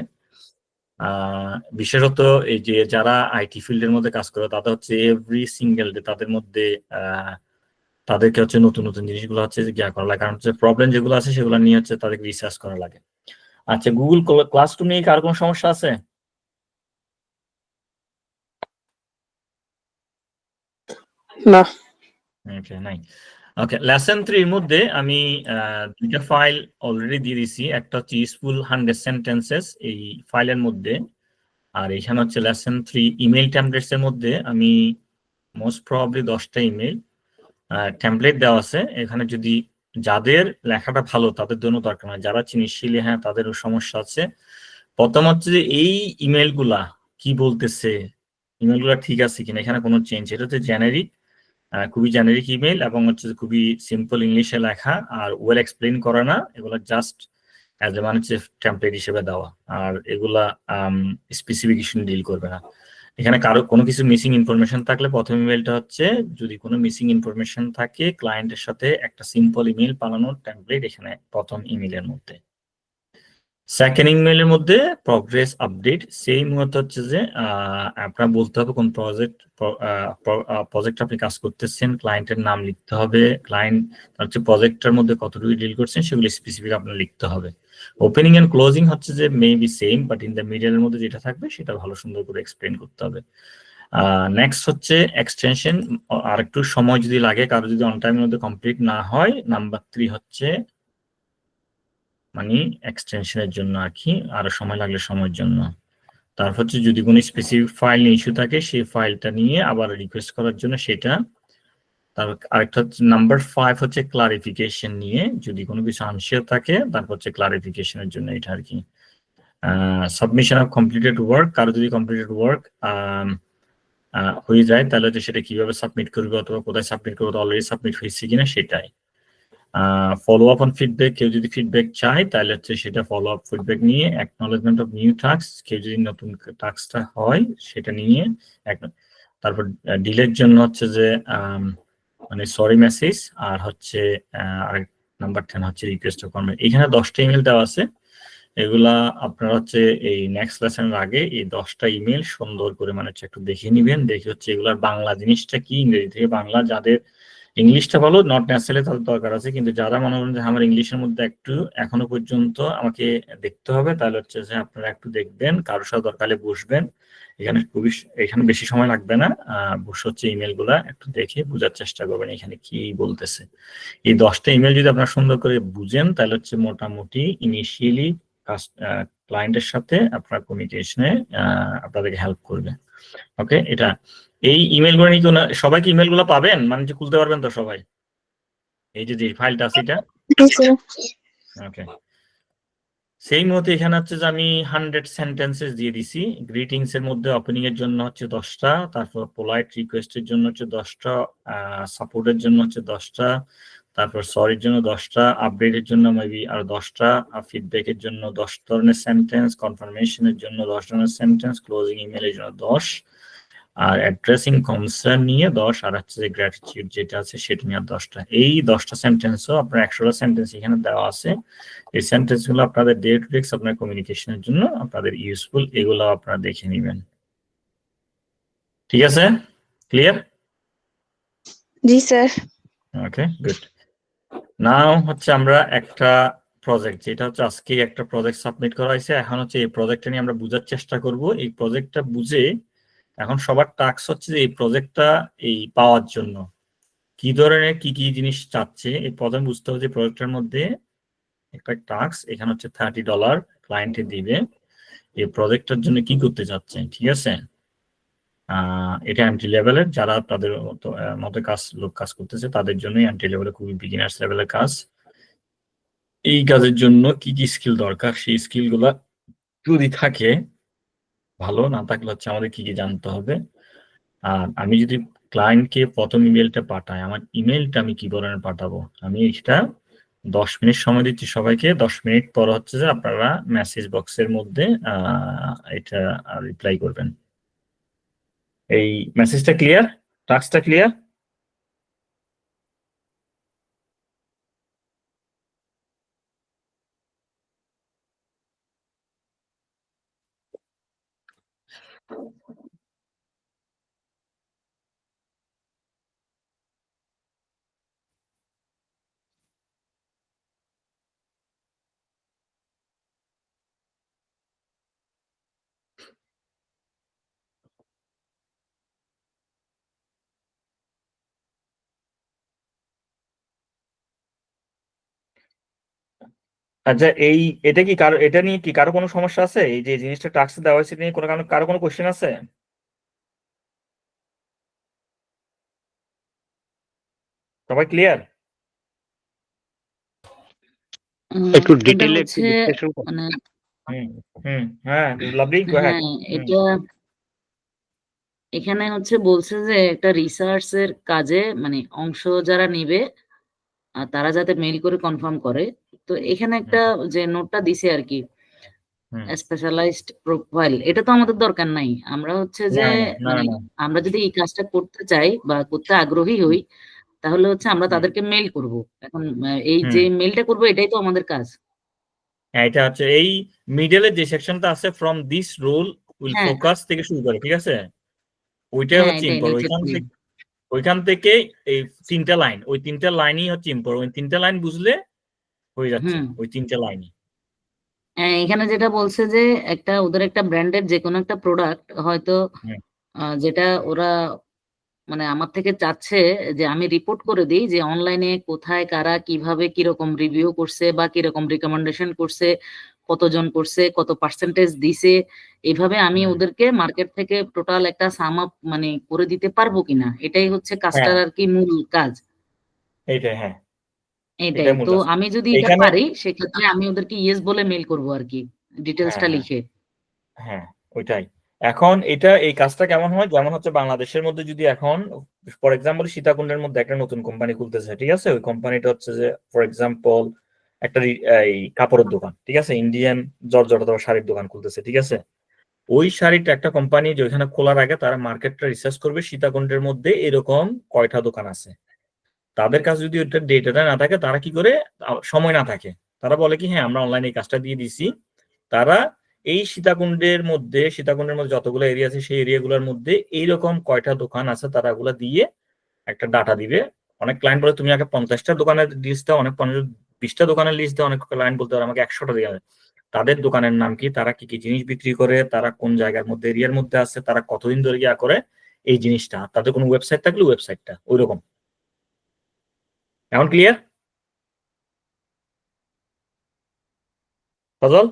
বিশেষত এই যে যারা আইটি ফিল্ডের মধ্যে কাজ করে তাদের হচ্ছে এভরি সিঙ্গেল ডে তাদের মধ্যে তাদেরকে হচ্ছে নতুন নতুন জিনিসগুলো হচ্ছে জ্ঞান করা লাগে, কারণ হচ্ছে প্রবলেম যেগুলো আছে সেগুলো নিয়ে হচ্ছে তাদেরকে রিসার্চ করা লাগে। আচ্ছা, গুগল ক্লাসরুম নিয়ে কার কোনো সমস্যা আছে? না। ওকে, নাই। ওকে, লেসন 3 এর মধ্যে আমি 2টা ফাইল অলরেডি দিয়ে দিছি। একটা হচ্ছে ইউজফুল 100 সেন্টেন্সেস এই ফাইলের মধ্যে, আর এখানে হচ্ছে লেসন 3 ইমেল টেমপ্লেটস এর মধ্যে আমি মোস্ট প্রবাবলি 10টা ইমেল টেমপ্লেট দেওয়া আছে। এখানে যদি যাদের লেখাটা ভালো তাদের জন্য দরকার নয়, যারা চিনিশীলি হ্যাঁ তাদেরও সমস্যা আছে। প্রথম হচ্ছে যে এই ইমেলগুলা কি বলতেছে, ইমেলগুলা ঠিক আছে কিনা, এখানে কোনো চেঞ্জ, এটা হচ্ছে জেনারিক, খুবই জেনারিক ইমেল এবং হচ্ছে খুবই সিম্পল ইংলিশে লেখা আর ওয়েল এক্সপ্লেইন করে না, এগুলো জাস্ট অ্যাজ এ মানে হচ্ছে টেমপ্লেট হিসেবে দেওয়া, আর এগুলা স্পেসিফিকেশন ডিল করবে না। এখানে কারো কোনো কিছু মিসিং ইনফরমেশন থাকলে প্রথম ইমেলটা হচ্ছে, যদি কোনো মিসিং ইনফরমেশন থাকে ক্লায়েন্টের সাথে একটা সিম্পল ইমেল বানানোর টেমপ্লেট এখানে প্রথম ইমেলের মধ্যে। সেকেন্ড ইমেলের মধ্যে প্রগ্রেস আপডেট, সেই মুহূর্তে হচ্ছে যে আপনার বলতে হবে কোন প্রজেক্ট আপনি কাজ করতেছেন, ক্লায়েন্টের নাম লিখতে হবে, ক্লায়েন্ট হচ্ছে প্রজেক্টের মধ্যে কতটুকু ডিল করছেন সেগুলো স্পেসিফিক আপনার লিখতে হবে। ওপেনিং এন্ড ক্লোজিং হচ্ছে যে maybe same, but in the মিডলের মধ্যে যেটা থাকবে সেটা ভালো সুন্দর করে এক্সপ্লেন করতে হবে। নেক্সট হচ্ছে এক্সটেনশন, আর একটু সময় যদি লাগে কারো, যদি অন টাইমের মধ্যে কমপ্লিট না হয়। নাম্বার 3 হচ্ছে মানে এক্সটেনশনের জন্য আর কি, আরো সময় লাগলে সময়ের জন্য। তারপর হচ্ছে যদি কোনো স্পেসিফিক ফাইল নিয়ে ইস্যু থাকে সেই ফাইলটা নিয়ে আবার রিকোয়েস্ট করার জন্য সেটা। তারপর আরেকটা হচ্ছে নাম্বার 5 হচ্ছে ক্লারিফিকেশন নিয়ে, যদি কোনো কিছু আনশিওর থাকে তারপর হচ্ছে ক্লারিফিকেশনের জন্য এটা আর কি। সাবমিশন অফ কমপ্লিটেড ওয়ার্ক, কারো যদি কমপ্লিটেড ওয়ার্ক হয়ে যায় তাহলে হচ্ছে সেটা কিভাবে সাবমিট করবে অথবা কোথায় সাবমিট করবে, অলরেডি সাবমিট হয়েছে কিনা সেটাই। ফলো আপ অন ফিডব্যাক, কেউ যদি ফিডব্যাক চায় তাহলে হচ্ছে সেটা ফলো আপ ফিডব্যাক নিয়ে। অ্যাকনলেজমেন্ট অফ নিউ টাস্ক, কেউ যদি নতুন টাস্কটা হয় সেটা নিয়ে। তারপর ডিলের জন্য হচ্ছে যে মানে সরি মেসেজ, আর হচ্ছে আরেক নাম্বার 10 হচ্ছে রিকোয়েস্ট কনভেন্ট। এখানে 10টা ইমেল দেওয়া আছে, এগুলা আপনারা হচ্ছে এই নেক্সট লেসনের আগে এই 10টা ইমেল সুন্দর করে মানে হচ্ছে একটু দেখে নিবেন, দেখে হচ্ছে এগুলার বাংলা জিনিসটা কি, ইংরেজি থেকে বাংলা, যাদের ইংলিশটা ভালো নট ন্যাচারালি তাদের দরকার আছে, কিন্তু যারা মনে করেন যে আমার ইংলিশের মধ্যে একটু এখনো পর্যন্ত আমাকে দেখতে হবে, তাহলে হচ্ছে যে আপনারা একটু দেখবেন, কারোর সাথে দরকারে বসবেন, এখানে বেশি সময় লাগবে না, বসে হচ্ছে ইমেল গুলা একটু দেখে বোঝার চেষ্টা করবেন এখানে কি বলতেছে। এই 10টা ইমেল যদি আপনারা সুন্দর করে বুঝেন তাহলে হচ্ছে মোটামুটি ইনিশিয়ালি ক্লায়েন্টের সাথে আপনার কমিউনিকেশনে আপনাদেরকে হেল্প করবে। ওকে, এটা এই ইমেল গুলো নিয়ে সবাই কি ইমেল গুলো পাবেন, মানে যে খুলতে পারবেন তো সবাই, এই যে ফাইলটা আছে এটা? ওকে, সেই মুহূর্তে এখানে হচ্ছে যে আমি 100 সেন্টেন্সেস দিয়ে দিছি। গ্রিটিংস এর মধ্যে ওপেনিং এর জন্য হচ্ছে 10টা, তারপর পোলাইট রিকোয়েস্টের জন্য হচ্ছে 10টা, সাপোর্টের জন্য হচ্ছে 10টা, তারপর সরির জন্য 10টা, আপডেটের জন্য মেবি আর 10টা, ফিডব্যাকের জন্য 10 ধরনের সেন্টেন্স, কনফার্মেশনের জন্য 10 ধরনের সেন্টেন্স, ক্লোজিং ইমেলের জন্য 10, আর অ্যাড্রেসিং কনসার্ন নিয়ে 10, আর হচ্ছে যে গ্র্যাটিটিউড যেটা আছে সেটা নিয়ে 10টা। এই 10টা সেন্টেন্সও আপনার 100টা সেন্টেন্স এখানে দেওয়া আছে। এই সেন্টেন্স গুলো আপনাদের ডে টু ডে আপনার কমিউনিকেশনের জন্য আপনাদের ইউজফুল, এগুলো আপনারা দেখে নেবেন। ঠিক আছে, ক্লিয়ার? জি স্যার। ওকে, গুড। নাও হচ্ছে আমরা একটা প্রজেক্ট, যেটা হচ্ছে আজকে একটা প্রজেক্ট সাবমিট করা হয়েছে, এখন হচ্ছে এই প্রজেক্টটা নিয়ে আমরা বোঝার চেষ্টা করব। এই প্রজেক্টটা বুঝে এখন সবার টাস্ক হচ্ছে যে এই প্রজেক্টটা এই পাওয়ার জন্য কি ধরনের কি কি জিনিস চাচ্ছে, এই প্রথম বুঝতে হবে যে প্রজেক্টের মধ্যে একটা টাস্ক এখানে হচ্ছে $30 ক্লায়েন্টে দিবে এই প্রজেক্টটার জন্য কি করতে চাচ্ছে। ঠিক আছে, এটা এন্ট্রি লেভেলের, যারা তাদের মতো লোক কাজ করতেছে তাদের জন্যই এন্ট্রি লেভেলের, খুবই বিগিনার্স লেভেলের কাজ। এই কাজের জন্য কি কি স্কিল দরকার, সেই স্কিল গুলা যদি থাকে ভালো, না থাকলে হচ্ছে আমাদের কি কি জানতে হবে। আর আমি যদি ক্লায়েন্টকে প্রথম ইমেলটা পাঠাই, আমার ইমেলটা আমি কি ধরনের পাঠাবো, আমি এটা 10 মিনিট সময় দিচ্ছি সবাইকে। 10 মিনিট পর হচ্ছে যে আপনারা মেসেজ বক্সের মধ্যে এটা রিপ্লাই করবেন। এই মেসেজটা ক্লিয়ার? টাস্কটা ক্লিয়ার? আচ্ছা, এটা কি কারো, এটা নিয়ে কি কারো কোনো সমস্যা আছে? এই যে জিনিসটা টাস্ক দেওয়া হয়েছে নিয়ে কারো কোনো কোশ্চেন আছে? সবাই ক্লিয়ার? একটু এটা ডিটেইলে একটু হচ্ছে বিশ্লেষণ করুন। মানে হুম হুম, হ্যাঁ, লাভলি, গো অ্যাহেড। হ্যাঁ, এটা এখানে হচ্ছে বলছে যে একটা রিসার্চ এর কাজে মানে অংশ যারা নিবে তারা যাতে মেইল করে কনফার্ম করে। তো এখানে একটা যে নোটটা দিছে আর কি, স্পেশালাইজড প্রোফাইল, এটা তো আমাদের দরকার নাই। আমরা হচ্ছে যে না না মানে না, আমরা যদি এই কাজটা করতে চাই বা করতে আগ্রহী হই, তাহলে হচ্ছে আমরা তাদেরকে মেইল করব। এখন এই যে মেইলটা করব এটাই তো আমাদের কাজ। হ্যাঁ, এটা হচ্ছে এই মিডলের যে সেকশনটা আছে, ফ্রম দিস রোল উইল হ্যাঁ, ফোকাস থেকে শুরু করে, ঠিক আছে? ওইটাই হ্যাঁ, হচ্ছে এটাই ইম্পর, নিচে দিয়ে। ওইখান থেকে এই 3টা লাইন, ওই 3টা লাইনই হচ্ছে ইম্পর। ওই 3টা লাইন বুঝলে হয়ে যাচ্ছে, হুম। ওই 3টা লাইনই। এখানে যেটা বলছে যে একটা ওদের একটা ব্র্যান্ডের যে কোনো একটা প্রোডাক্ট হয়তো যেটা ওরা মানে আমার থেকে চাচ্ছে যে আমি রিপোর্ট করে দিই যে অনলাইনে কোথায় কারা কিভাবে কিরকম রিভিউ করছে বা কিরকম রিকমেন্ডেশন করছে, কতজন করছে, কত পার্সেন্টেজ দিছে, এইভাবে আমি ওদেরকে মার্কেট থেকে টোটাল একটা সাম আপ মানে করে দিতে পারবো কিনা, এটাই হচ্ছে কাজটার হ্যাঁ, আর কি মূল কাজ। এইটাই, হ্যাঁ, এটাই এটাই মূল তো, কাজ। আমি যদি এটা এখানে পারি সেক্ষেত্রে আমি ওদেরকে ইয়েস বলে মেল করবো আর কি, হ্যাঁ ডিটেলসটা হ্যাঁ লিখে। হ্যাঁ, ওইটাই। এখন এই কাজটা কেমন হয়, যেমন হচ্ছে বাংলাদেশের মধ্যে যদি এখন ফর এক্সাম্পল সীতাকুণ্ডের মধ্যে একটা নতুন কোম্পানি খুলতেছে, ঠিক আছে? ওই কোম্পানিটা হচ্ছে যে ফর এক্সাম্পল একটা এই কাপড়ের দোকান, ঠিক আছে, ইন্ডিয়ান জর্জট অথবা শাড়ির দোকান খুলতেছে, ঠিক আছে? ওই শাড়িটা একটা কোম্পানি যে ওইখানে খোলার আগে তারা মার্কেটটা রিসার্চ করবে সীতাকুণ্ডের মধ্যে এরকম কয়টা দোকান আছে। তাদের কাছে যদি ওইটা ডেটাটা না থাকে, তারা কি করে, সময় না থাকে, তারা বলে কি হ্যাঁ আমরা অনলাইনে এই কাজটা দিয়ে দিছি। তারা এই সীতাকুণ্ডের মধ্যে যতগুলো এরিয়া আছে সেই এরিয়াগুলোর মধ্যে এইরকম কয়টা দোকান আছে তারা ওগুলা দিয়ে একটা ডাটা দিবে। অনেক ক্লায়েন্ট বলে তুমি আগে 50টা দোকানের লিস্ট দাও, অনেক 20টা দোকানের লিস্ট দাও, অনেক ক্লায়েন্ট বলতে পারে আমাকে 100টা দিয়ে হবে। তাদের দোকানের নাম কি, তারা কি কি জিনিস বিক্রি করে, তারা কোন জায়গার মধ্যে এরিয়ার মধ্যে আছে, তারা কতদিন ধরে ইয়া করে, এই জিনিসটা। তাদের কোনো ওয়েবসাইট থাকলে ওয়েবসাইটটা ওইরকম। এখন ক্লিয়ার ফজল?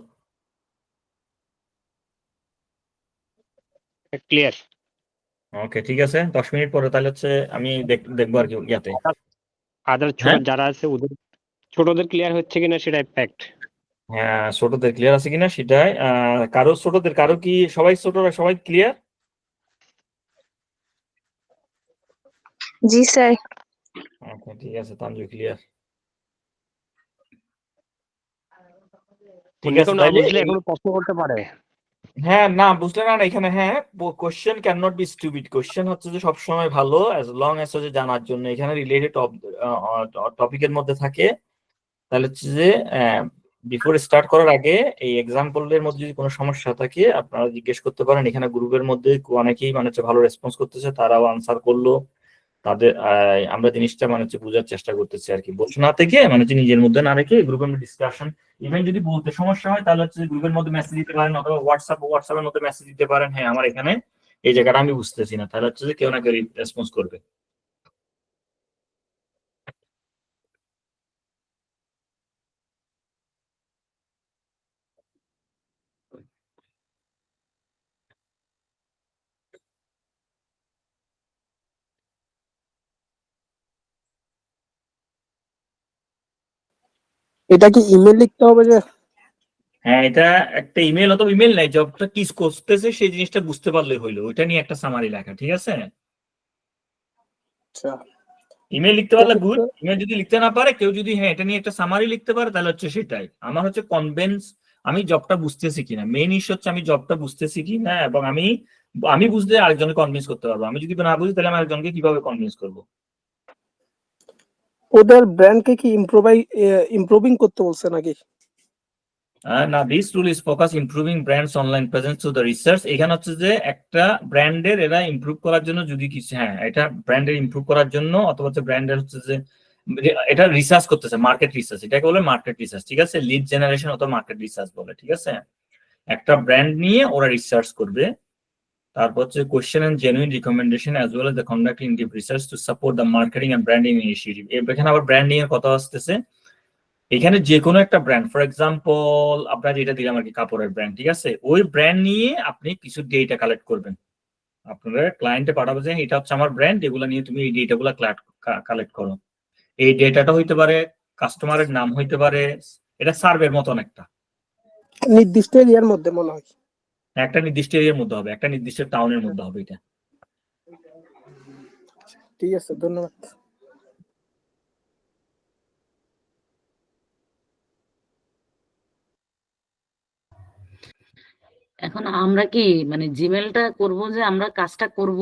ক্লিয়ার। ওকে, ঠিক আছে, 10 মিনিট পরে তাহলে হচ্ছে আমি দেখবো আর কি ইয়াতে। আদার হ্যাঁ যারা আছে ওদের ছোটদের ক্লিয়ার হচ্ছে কিনা সেটা ফ্যাক্ট। হ্যাঁ, ছোটদের ক্লিয়ার আছে কিনা সেটাই। কারো কি, সবাই ছোটরা সবাই ক্লিয়ার? জি স্যার। ওকে, ঠিক আছে, তানজু ক্লিয়ার। ঠিক আছে কেউ না তাইলে বুঝলে এখনো প্রশ্ন করতে পারে। হ্যাঁ, না বুঝলে না, এখানে হ্যাঁ, question can not be stupid. Question হচ্ছে যে সবসময় ভালো, অ্যাজ লং অ্যাজ হচ্ছে জানার জন্য এখানে রিলেটেড টপিকের মধ্যে থাকে। তাহলে হচ্ছে যে বিফোর স্টার্ট করার আগে এই এক্সাম্পলের মধ্যে যদি কোনো সমস্যা থাকে আপনারা জিজ্ঞেস করতে পারেন। এখানে গ্রুপের মধ্যে অনেকেই মানে হচ্ছে ভালো রেসপন্স করতেছে, তারাও আনসার করলো। তাদের আমরা জিনিসটা মানে হচ্ছে বোঝার চেষ্টা করতেছি আর কি, বসে না থেকে মানে হচ্ছে নিজের মধ্যে না রেখে গ্রুপের মধ্যে ডিসকাশন। ইভেন যদি বলতে সমস্যা হয় তাহলে হচ্ছে গ্রুপের মধ্যে মেসেজ দিতে পারেন, অথবা হোয়াটসঅ্যাপের মধ্যে মেসেজ দিতে পারেন, হ্যাঁ আমার এখানে এই জায়গাটা আমি বুঝতেছি না, তাহলে হচ্ছে যে কেউ না কেউ রেসপন্স করবে। এটা কি ইমেল লিখতে হবে যে? হ্যাঁ, এটা একটা ইমেল অথবা ইমেল নাই, জবটা কি করতেছে সেই জিনিসটা বুঝতে পারলে হইলো, ওইটা নিয়ে একটা সামারি লেখা, ঠিক আছে? আচ্ছা, ইমেল লিখতে পারলে গুড, এক্ষেত্রে ইমেল যদি লিখতে না পারে কেউ, যদি হ্যাঁ এটা নিয়ে একটা সামারি লিখতে পারে তাহলে হচ্ছে সেটাই। আমার হচ্ছে কনভেন্স, আমি জবটা বুঝতেছি কিনা, মেইন ইস্যু হচ্ছে আমি জবটা বুঝতেছি কিনা, এবং আমি আমি বুঝলে আরেকজনকে কনভিন্স করতে পারবো, আমি যদি না বুঝি তাহলে আমি আরেকজনকে কিভাবে কনভিন্স করবো? ওদের ব্র্যান্ডকে কি ইমপ্রুভিং করতে বলছে নাকি? না, this rule is focus improving brands online presence through the research. এখানে হচ্ছে যে একটা ব্র্যান্ডের এরা ইমপ্রুভ করার জন্য যদি কিছু, হ্যাঁ এটা ব্র্যান্ডের ইমপ্রুভ করার জন্য, অথবা হচ্ছে ব্র্যান্ডের হচ্ছে যে এটা রিসার্চ করতেছে, মার্কেট রিসার্চ, এটাকে বলে মার্কেট রিসার্চ, ঠিক আছে? লিড জেনারেশন অথবা মার্কেট রিসার্চ বলে, ঠিক আছে? একটা ব্র্যান্ড নিয়ে ওরা রিসার্চ করবে, তারপর হচ্ছে question and genuine recommendation as well as the conducting deep research to support the marketing and branding initiative. এখানে আবার ব্র্যান্ডিং এর কথা আসতেছে। এখানে যে কোনো একটা ব্র্যান্ড, ফর এক্সাম্পল আপনার যেটা দিলাম আর কি, কাপড়ের ব্র্যান্ড, ঠিক আছে? ওই ব্র্যান্ড নিয়ে আপনি কিছু ডেটা কালেক্ট করবেন, আপনাদের ক্লায়েন্টে পাঠাবে যে এটা হচ্ছে আমার ব্র্যান্ড, এগুলো নিয়ে তুমি এই ডেটাগুলো কালেক্ট করো। এই ডেটাটা হইতে পারে কাস্টমারের নাম, হইতে পারে, এটা সার্ভের মতন একটা, নির্দিষ্ট এরিয়ার মধ্যে মনে হয়। একটা নির্দিষ্ট এরিয়ার মধ্যে হবে, একটা নির্দিষ্ট টাউনের মধ্যে হবে এটা। ঠিক আছে, ধন্যবাদ। এখন আমরা কি মানে জিমেলটা করব যে আমরা কাজটা করব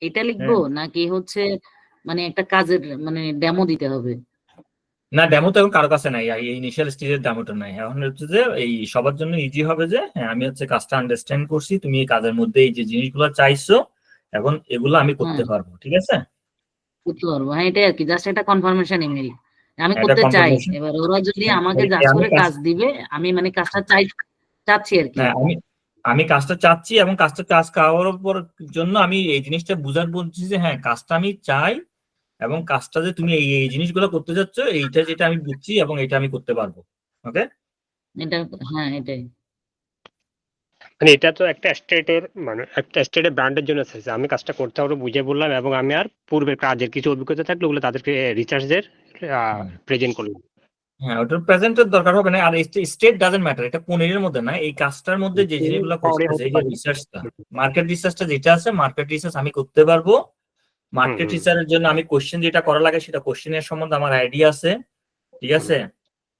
এটা লিখবো, নাকি হচ্ছে মানে একটা কাজের মানে ডেমো দিতে হবে? না, ডেমো তো এখন কারো কাছে নাই, এই ইনিশিয়াল স্টেজের ডেমোটা নাই। এখন হচ্ছে যে এই সবার জন্য ইজি হবে যে হ্যাঁ আমি হচ্ছে কাজটা আন্ডারস্ট্যান্ড করছি, তুমি এই কাজের মধ্যে এই যে জিনিসগুলো চাইছো এখন এগুলো আমি করতে হ্যাঁ, পারবো, ঠিক আছে? করতে পারবো। হ্যাঁ, এটাই আর কি, জাস্ট একটা কনফার্মেশন ইমেল আমি এটা করতে চাই। কনফার্মেশন। এবার ওরা যদি আমাকে জাজ আমি করে কাজ দিবে, আমি মানে কাজটা চাচ্ছি আর কি। হ্যাঁ আমি কাজটা চাচ্ছি, এবং কাজটা কাজ করার উপর জন্য আমি এই জিনিসটা বুঝার বলছি যে হ্যাঁ কাজটা আমি চাই, এবং কাজটা যে তুমি এই এই জিনিসগুলো করতে যাচ্ছ এইটা যেটা আমি বুঝছি এবং এটা আমি করতে পারবো। ওকে, এটা হ্যাঁ এটাই। মানে এটা তো একটা স্টেটের মানে একটা স্টেটের ব্র্যান্ডের জন্য এসেছে, আমি কাজটা করতে পারবো বুঝে বললাম, এবং আমি আর পূর্বের কাজের কিছু অভিজ্ঞতা থাকলে ওগুলো তাদেরকে রিসার্চদের প্রেজেন্ট করলাম। হ্যাঁ ওটার প্রেজেন্টের দরকার হবে না। আর স্টেট ডাজেন্ট ম্যাটার, এটা কোন এর মধ্যে না, এই কাজটার মধ্যে যে জিনিসগুলো শহরে করতেছে, হতে এই যে পারে। রিসার্চটা, মার্কেট রিসার্চটা যেটা আছে, মার্কেট রিসার্চ আমি করতে পারবো। মার্কেট রিসার্চের জন্য আমি কোশ্চেন যেটা করা লাগে সেটা কোশ্চেনের সম্বন্ধে আমার আইডিয়া আছে, ঠিক আছে?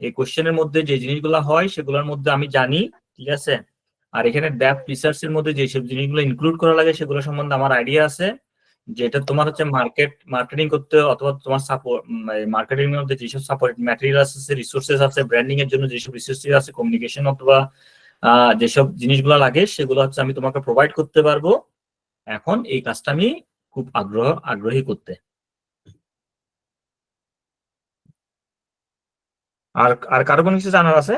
এই কোশ্চেনের মধ্যে যে জিনিসগুলো হয় সেগুলোর মধ্যে আমি জানি, ঠিক আছে? আর এখানে ডেপথ রিসার্চের মধ্যে যেসব জিনিসগুলো ইনক্লুড করা লাগে সেগুলো সম্বন্ধে আমার আইডিয়া আছে। যেটা তোমার হচ্ছে মার্কেটিং করতে, অথবা তোমার সাপোর্ট, মার্কেটিং এর মধ্যে যেসব সাপোর্ট ম্যাটেরিয়াল আছে, রিসোর্সেস আছে, ব্র্যান্ডিং এর জন্য যেসব রিসোর্সেস আছে, কমিউনিকেশন অথবা যেসব জিনিসগুলো লাগে সেগুলো হচ্ছে আমি তোমাকে প্রোভাইড করতে পারবো। এখন এই কাজটা আমি খুব আগ্রহী করতে। আর আর কারো কোনো কিছু জানার আছে?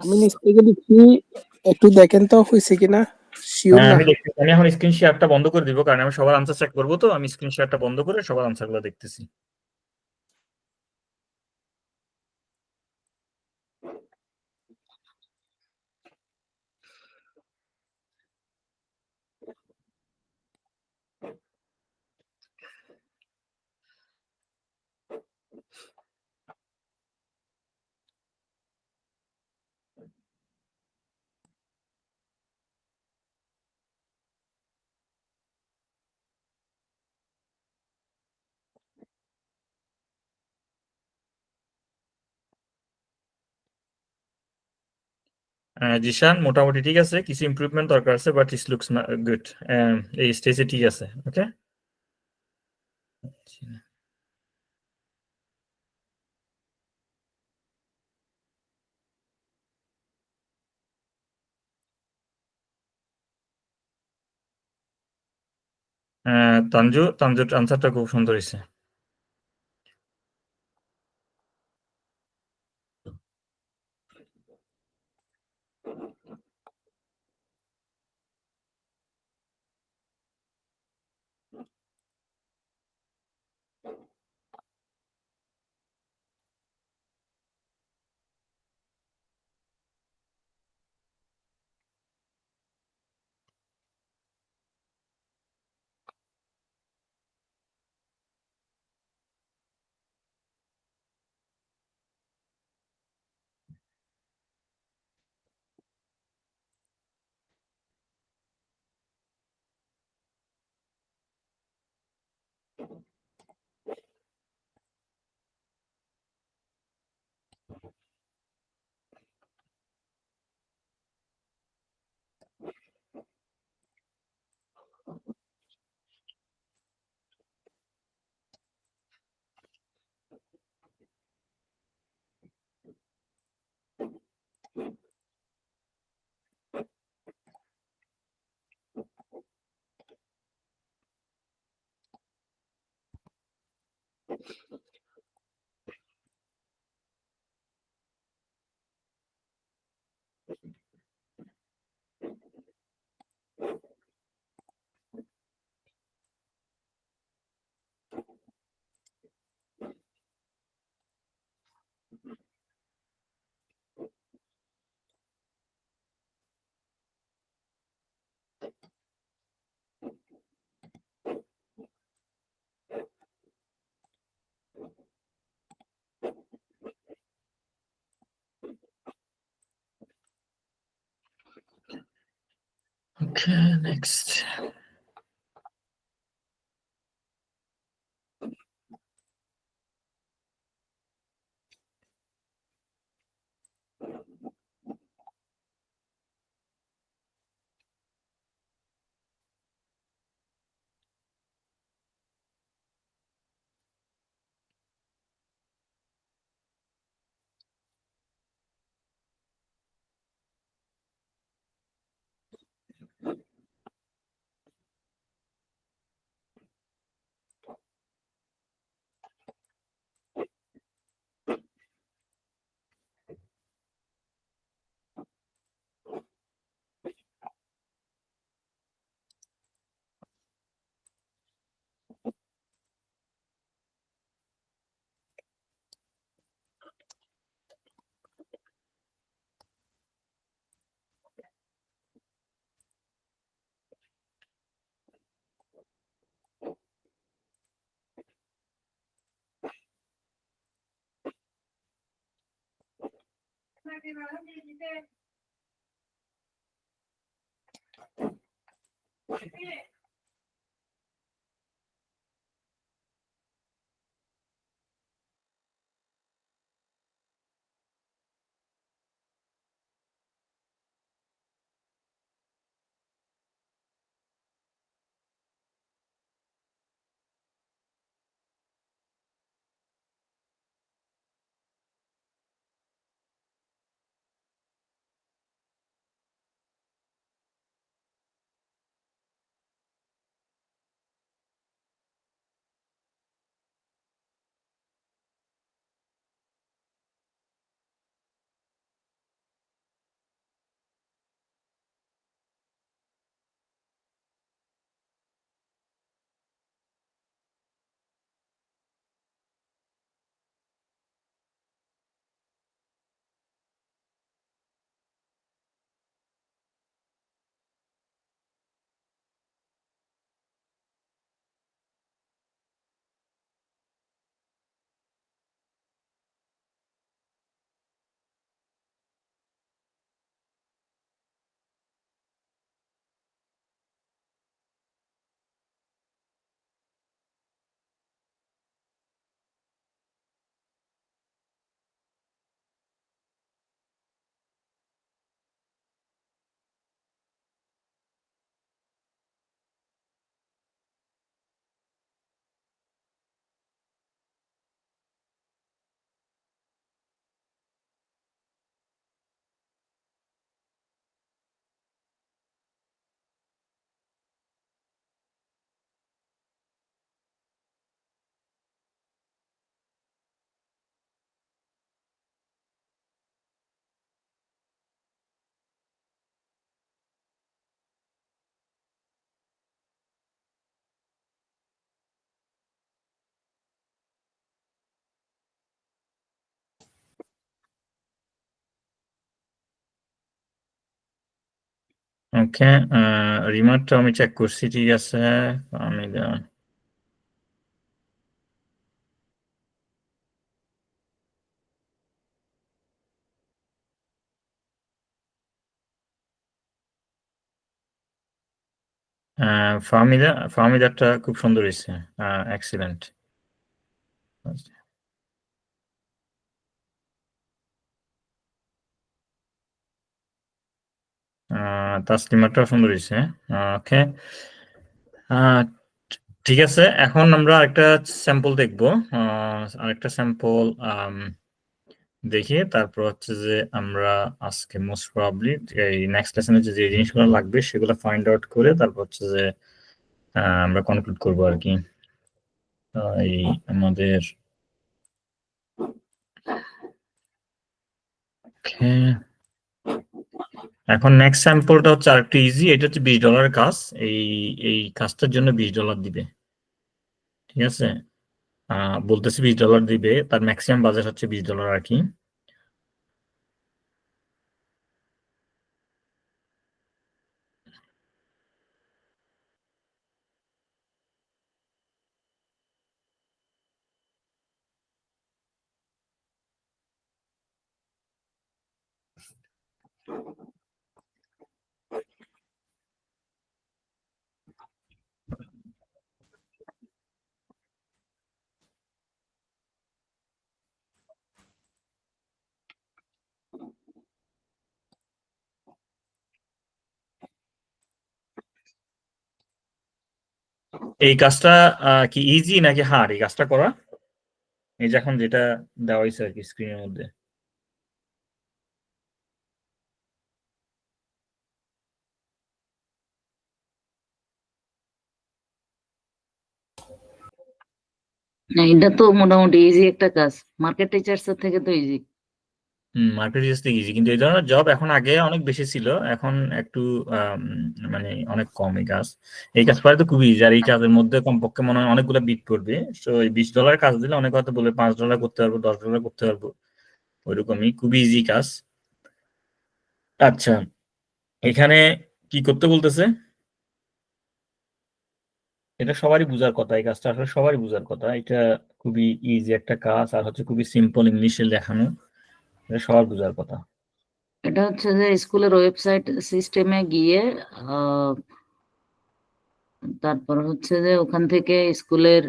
আমি নিচ থেকে দেখছি, একটু দেখেন তো হয়েছে কিনা, শিওর হ্যাঁ না। আমি দেখতেছি। আমি এখন স্ক্রিন শেয়ারটা বন্ধ করে দিব, কারণ আমি সবার আনসার চেক করবো, তো আমি স্ক্রিন শেয়ারটা বন্ধ করে সবার আনসারগুলো দেখতেছি। জিশান মোটামুটি ঠিক আছে, কিছু ইমপ্রুভমেন্ট দরকার আছে, বাট ইস লুকস গুড। এই স্টেজে ঠিক আছে। ওকে, তানজুর আনসারটা খুব সুন্দর হয়েছে। Okay, next. ওকে, রিমার্কটা আমি চেক করছি, ঠিক আছে। আমি ফাহমিদারটা খুব সুন্দর হয়েছে, এক্সিলেন্ট। তাসলিমাটাও সুন্দর হয়েছে। ওকে, ঠিক আছে। এখন আমরা একটা স্যাম্পল দেখবো, আরেকটা স্যাম্পল দেখি, তারপর হচ্ছে যে আমরা আজকে মোস্ট প্রবাবলি এই নেক্সট লেসনে যে জিনিসগুলো লাগবে সেগুলো ফাইন্ড আউট করে তারপর হচ্ছে যে আমরা কনক্লুড করবো আর কি। এই আমাদের এখন নেক্সট স্যাম্পলটা হচ্ছে আরেকটু ইজি। এটা হচ্ছে $20 কাজ। এই কাজটার জন্য $20 দিবে, ঠিক আছে। বলতেছি $20 দিবে, তার ম্যাক্সিমাম বাজেট হচ্ছে $20 আর কি। এই কাজটা কি ইজি নাকি হার্ড এই কাজটা করা? এই যে এখন যেটা দেওয়া হয়েছে আর কি স্ক্রিনের মধ্যে। না, এটা তো মোটামুটি ইজি একটা কাজ, মার্কেট টিচার্স এর থেকে তো ইজি। মার্কেট রিসার্চ থেকে ইজি, কিন্তু এই ধরনের জব এখন আগে অনেক বেশি ছিল, এখন একটু মানে অনেক কম এই কাজ। এই কাজ পারে তো খুবই ইজি, আর এই কাজের মধ্যে কমপক্ষে মনে হয় অনেকগুলো বিট করবে। তো এই $20 কাজ দিলে অনেক হয়তো বলে $5 করতে পারবো, $10 করতে পারবো, ওইরকমই খুবই ইজি কাজ। আচ্ছা, এখানে কি করতে বলতেছে? এটা সবারই বুঝার কথা, এই কাজটা আসলে সবারই বুঝার কথা। এটা খুবই ইজি একটা কাজ, আর হচ্ছে খুবই সিম্পল ইংলিশে লেখানো, এটা সবার বুঝার কথা। এটা হচ্ছে যে স্কুলের ওয়েবসাইট সিস্টেমে গিয়ে তারপর হচ্ছে যে ওখান থেকে স্কুলের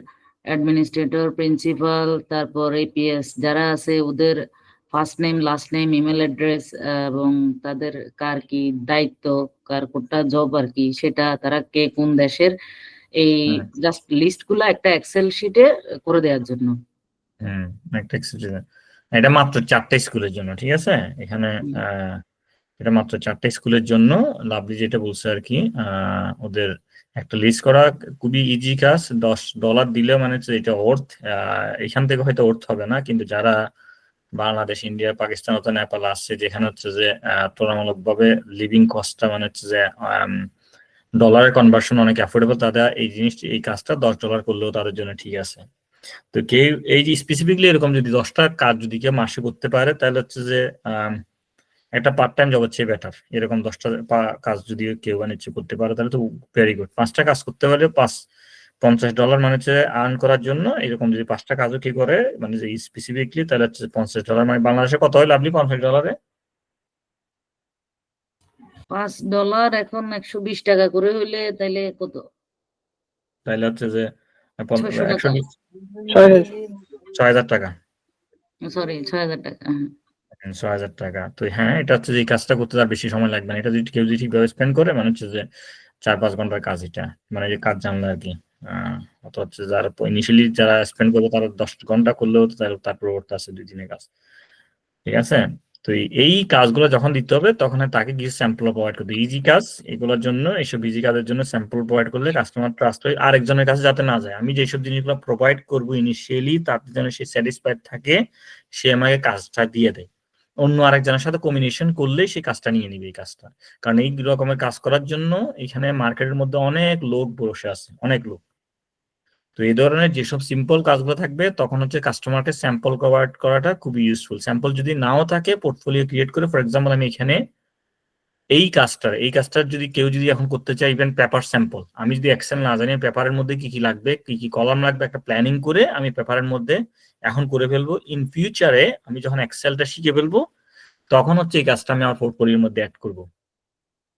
অ্যাডমিনিস্ট্রেটর, প্রিন্সিপাল, তারপর এপিএস যারা আছে ওদের first name, last name, email address এবং তাদের কার কি দায়িত্ব, কার কোনটা জব আর কি, সেটা তারা কে কোন দেশের, এই জাস্ট লিস্টগুলো একটা এক্সেল শিটে করে দেওয়ার জন্য। একটা এটা মাত্র 4টা স্কুলের জন্য, ঠিক আছে? এখানে এটা মাত্র 4টা স্কুলের জন্য। লাভলি যেটা বলছে আর কি, ওদের একটা লিস্ট করা খুবই ইজি কাজ। $10 দিলে মানে হচ্ছে এটা অর্থ, এখান থেকে হয়তো অর্থ হবে না, কিন্তু যারা বাংলাদেশ, ইন্ডিয়া, পাকিস্তান অথবা নেপাল আসছে, যেখানে হচ্ছে যে তুলনামূলক ভাবে লিভিং কস্টটা মানে হচ্ছে যে ডলারের কনভার্সন অনেক অ্যাফোর্ডেবল, তাদের এই জিনিসটা, এই কাজটা $10 করলেও তাদের জন্য ঠিক আছে। তো কেউ এই যে স্পেসিফিকলি এরকম যদি 10টা কাজ যদি কেউ মাসে করতে পারে, তাহলে হচ্ছে যে একটা পার্ট টাইম জব হচ্ছে বেটার। এরকম 10টা কাজ যদি কেউ বাণিজ্য করতে পারে তাহলে তো ভেরি গুড। 5টা কাজ করতে পারলে $50 মানে হচ্ছে আর্ন করার জন্য, এরকম যদি 5টা কাজও কি করে মানে যে স্পেসিফিকলি, তাহলে হচ্ছে $50 মানে বাংলাদেশে কত হয় লাভলি $50? $5 এখন 120 টাকা করে হইলে তাইলে কত? তাহলে হচ্ছে যে 600 টাকা, 6,000 টাকা, সরি 6000 টাকা। 6,000 টাকা। তো হ্যাঁ, এটা হচ্ছে যে এই কাজটা করতে তার বেশি সময় লাগবে না। এটা যদি কেউ যদি ঠিকভাবে স্পেন্ড করে, মানে হচ্ছে যে 4-5 ঘন্টার কাজ এটা, মানে যে কাজ জানলে আর কি। অত হচ্ছে যারা ইনিশিয়ালি যারা স্পেন্ড করবে তারা 10 ঘন্টা করলেও তো তারপর ওর আছে 2 দিনের কাজ, ঠিক আছে? তো এই কাজগুলো যখন দিতে হবে তখন তাকে কিছু স্যাম্পল প্রোভাইড করতে, ইজি কাজ এগুলোর জন্য, এইসব ইজি কাজের জন্য স্যাম্পল প্রোভাইড করলে কাস্টমার ট্রাস্ট হয় আরেকজনের কাছে যাতে না যায়। আমি যেসব জিনিসগুলো প্রোভাইড করবো ইনিশিয়ালি, তাতে যেন সে স্যাটিসফাইড থাকে, সে আমাকে কাজটা দিয়ে দেয়। অন্য আরেকজনের সাথে কম্বিনেশন করলেই সে কাজটা নিয়ে নিবে এই কাজটা। কারণ এই রকমের কাজ করার জন্য এখানে মার্কেটের মধ্যে অনেক লোক বসে আছে, অনেক লোক। তো এই ধরনের যেসব সিম্পল কাজগুলো থাকবে তখন হচ্ছে কাস্টমারকে স্যাম্পল প্রোভাইড করাটা খুবই ইউজফুল। স্যাম্পল যদি নাও থাকে, পোর্টফোলিও ক্রিয়েট করে, ফর এক্সাম্পল আমি এখানে এই কাজটার যদি কেউ যদি এখন করতে চাই, ইভেন পেপার স্যাম্পল, আমি যদি এক্সেল না জানি পেপারের মধ্যে কি কি লাগবে, কি কি কলাম লাগবে, একটা প্ল্যানিং করে আমি পেপারের মধ্যে এখন করে ফেলবো। ইন ফিউচারে আমি যখন এক্সেলটা শিখে ফেলবো, তখন হচ্ছে এই কাজটা আমি আমার পোর্টফোলিওর মধ্যে অ্যাড করবো।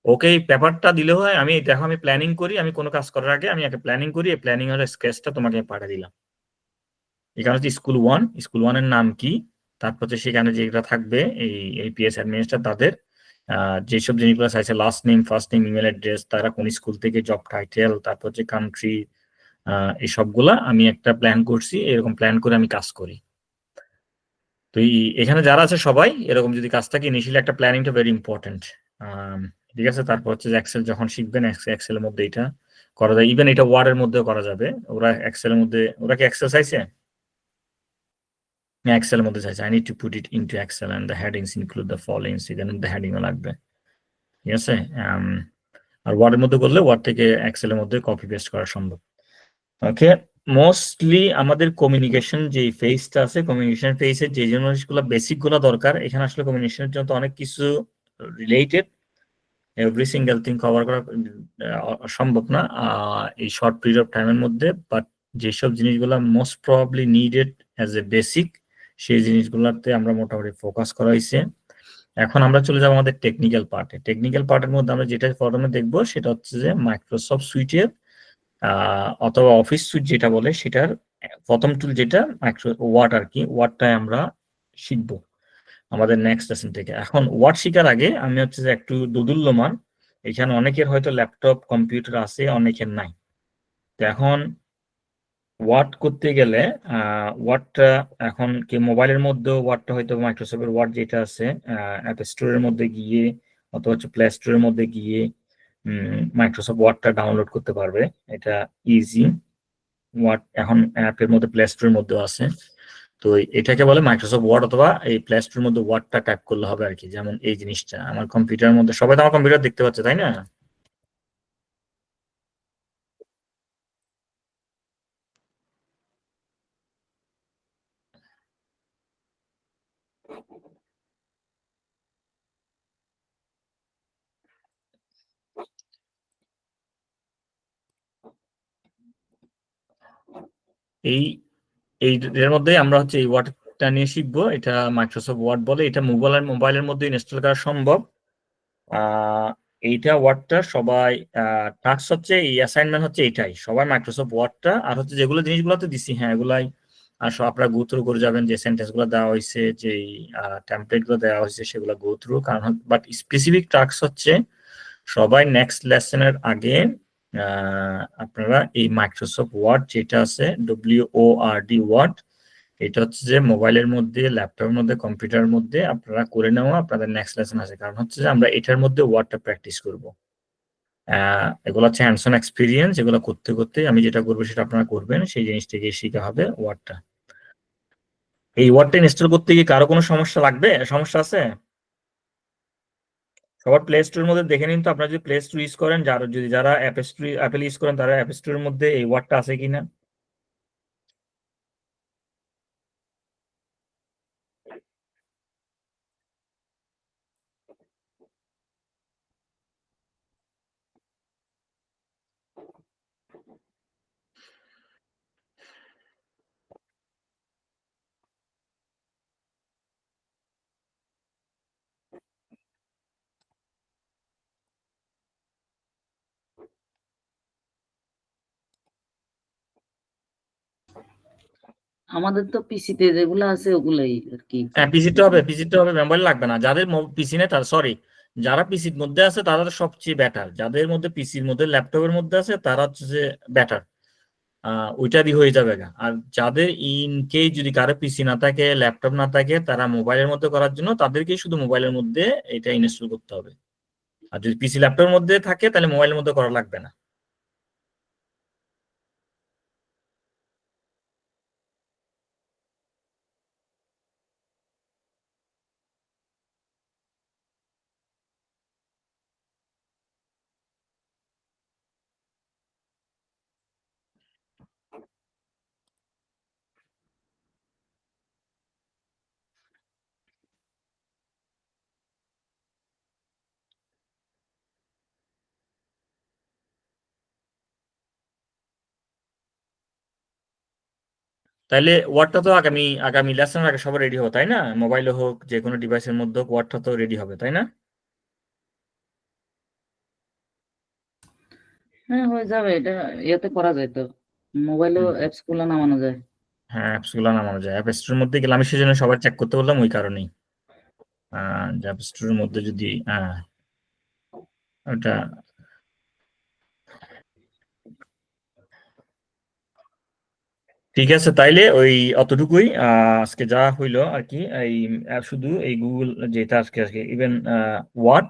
ওকে, পেপারটা দিলে হয়, আমি দেখো আমি প্ল্যানিং করি, আমি কোনো কাজ করার আগে আমি একটা প্ল্যানিং করি, এই প্ল্যানিং এর স্কেচটা তোমাকে পাঠিয়ে দিলাম। এখানে হচ্ছে স্কুল 1 এর নাম কি, তারপর হচ্ছে সেখানে যেটা থাকবে এই পিএস অ্যাডমিনিস্ট্রেটর তাদের যেসব জিনিসগুলো চাইছে, last name, first name, email address, তারা কোন স্কুল থেকে, জব টাইটেল, তারপর হচ্ছে কান্ট্রি, এই সবগুলা আমি একটা প্ল্যান করছি। এরকম প্ল্যান করে আমি কাজ করি। তো এখানে যারা আছে সবাই এরকম যদি কাজ থাকে, ইনিশিয়ালি একটা প্ল্যানিংটা ভেরি ইম্পর্টেন্ট, ঠিক আছে? তারপর হচ্ছে এক্সেল যখন শিখবেন, এক্সেলের মধ্যে এটা করা যায়, ইভেন এটা ওয়ার্ডের মধ্যেও করা যাবে। ওরা এক্সেলের মধ্যে, ওরা কি এক্সেল চাইছে? এক্সেলের মধ্যে চাইছে I need to put it into Excel and the headings include the followings, এখানে দ্য হেডিংও লাগবে, ঠিক আছে? আর ওয়ার্ডের মধ্যে করলে ওয়ার্ড থেকে এক্সেলের মধ্যে কপি পেস্ট করা সম্ভব। ওকে, মোস্টলি আমাদের কমিউনিকেশন যে ফেজটা আছে, কমিউনিকেশন ফেজের যে জিনিসগুলো বেসিক গুলো দরকার, এখানে আসলে কমিউনিকেশনের জন্য অনেক কিছু related, every single thing cover করা সম্ভব না এই শর্ট পিরিয়ড অফ টাইমের মধ্যে। বাট যেসব জিনিসগুলো most probably needed as a basic, সেই জিনিসগুলোতে আমরা মোটামুটি ফোকাস করা হয়েছে। এখন আমরা চলে যাবো আমাদের টেকনিক্যাল পার্টে। টেকনিক্যাল পার্টের মধ্যে আমরা যেটা প্রথমে দেখবো সেটা হচ্ছে যে মাইক্রোসফট সুইটের অথবা অফিস সুইট যেটা বলে, সেটার প্রথম টুল যেটা ওয়ার্ড আর কি, ওয়ার্ডটাই আমরা শিখবো আমাদের নেক্সট লেসন থেকে। এখন ওয়ার্ড শেখার আগে আমি হচ্ছে যে একটু দোদুল্যমান, এখানে অনেকের হয়তো ল্যাপটপ কম্পিউটার আছে, অনেকের নাই। তো এখন ওয়ার্ড করতে গেলে ওয়ার্ডটা এখন কি মোবাইলের মধ্যে ওয়ার্ডটা হয়তো মাইক্রোসফটের ওয়ার্ড যেটা আছে অ্যাপ স্টোরের মধ্যে গিয়ে অথবা হচ্ছে প্লে স্টোরের মধ্যে গিয়ে মাইক্রোসফট ওয়ার্ডটা ডাউনলোড করতে পারবে। এটা ইজি। ওয়ার্ড এখন অ্যাপের মধ্যে প্লে স্টোরের মধ্যেও আছে। তো এটাকে বলে মাইক্রোসফট ওয়ার্ড, অথবা এই প্লে স্টোরের মধ্যে ওয়ার্ডটা টাইপ করলে হবে আর কি। যেমন এই জিনিসটা আমার কম্পিউটারের মধ্যে, সবাই তো আমার কম্পিউটার দেখতে পাচ্ছে তাই না? এই এর মধ্যে আমরা হচ্ছে এই ওয়ার্ডটা নিয়ে শিখবো। এটা মাইক্রোসফট ওয়ার্ড বলে। এটা মোবাইলের মধ্যে ইনস্টল করা সম্ভব। এইটা ওয়ার্ডটা সবাই টাস্ক হচ্ছে, এই অ্যাসাইনমেন্ট হচ্ছে এটাই, সবাই মাইক্রোসফট ওয়ার্ডটা আর হচ্ছে যেগুলো জিনিসগুলোতে দিছি হ্যাঁ এগুলাই আর সব আপনারা গো থ্রু করে যাবেন। যে সেন্টেন্স গুলো দেওয়া হয়েছে, যে টেমপ্লেট গুলো দেওয়া হয়েছে সেগুলো গো থ্রু। কারণ বাট স্পেসিফিক টাস্ক হচ্ছে সবাই নেক্সট লেসনের আগে আপনারা এই মাইক্রোসফট ওয়ার্ড যেটা আছে WORD ওয়ার্ড, এটা হচ্ছে যে মোবাইলের মধ্যে, ল্যাপটপের মধ্যে, কম্পিউটারের মধ্যে আপনারা করে নেওয়া আপনাদের নেক্সট লেসন আছে। কারণ হচ্ছে যে আমরা এটার মধ্যে ওয়ার্ডটা প্র্যাকটিস করব। এগুলো হচ্ছে হ্যান্ডস অন এক্সপিরিয়েন্স। এগুলো করতে করতে আমি যেটা করবো সেটা আপনারা করবেন, সেই জিনিসটাকে শেখা হবে ওয়ার্ডটা। এই ওয়ার্ডটা ইনস্টল করতে গিয়ে কারো কোনো সমস্যা লাগবে? সমস্যা আছে? সবার প্লে স্টোরের মধ্যে দেখে নিন তো, আপনারা যদি প্লে স্টোর ইউজ করেন, যারা অ্যাপেল ইউজ করেন তারা অ্যাপ স্টোরের মধ্যে এই ওয়ার্ডটা আছে কিনা। আমাদের তো পিসিতে যেগুলো আছে ওগুলাই আর কি। হ্যাঁ পিসিতে হবে, মোবাইল লাগবে না। যাদের পিসি নেই তার, সরি, যারা পিসির মধ্যে আছে তারা তো সবচেয়ে বেটার। যাদের মধ্যে পিসির মধ্যে ল্যাপটপের মধ্যে আছে তারা হচ্ছে যে বেটার, ওইটা দিয়ে হয়ে যাবে। আর যাদের ইন কেস যদি কারো পিসি না থাকে, ল্যাপটপ না থাকে, তারা মোবাইলের মধ্যে করার জন্য তাদেরকে শুধু মোবাইলের মধ্যে এটা ইনস্টল করতে হবে। আর যদি পিসি ল্যাপটপের মধ্যে থাকে তাহলে মোবাইলের মধ্যে করা লাগবে না। তাইলে ওয়ার্ডটা তো আগামী লেসনের আগে সবার রেডি হবে তাই না? মোবাইলে হোক, যে কোনো ডিভাইসের মধ্যে হোক, ওয়ার্ডটা তো রেডি হবে তাই না? হ্যাঁ হয়ে যাবে, এটা ইয়েতে করা যায় তো, মোবাইলেও অ্যাপস গুলো নামানো যায়। হ্যাঁ অ্যাপস গুলো নামানো যায়। অ্যাপ স্টোরের মধ্যে গেলে আমি সেজন্য সবার চেক করতে বললাম ওই কারণেই। অ্যাপ স্টোরের মধ্যে যদি ওটা ঠিক আছে। তাইলে ওই অতটুকুই আজকে যা হইলো আর কি। এই শুধু এই গুগল যেটা আজকে ইভেন ওয়ার্ড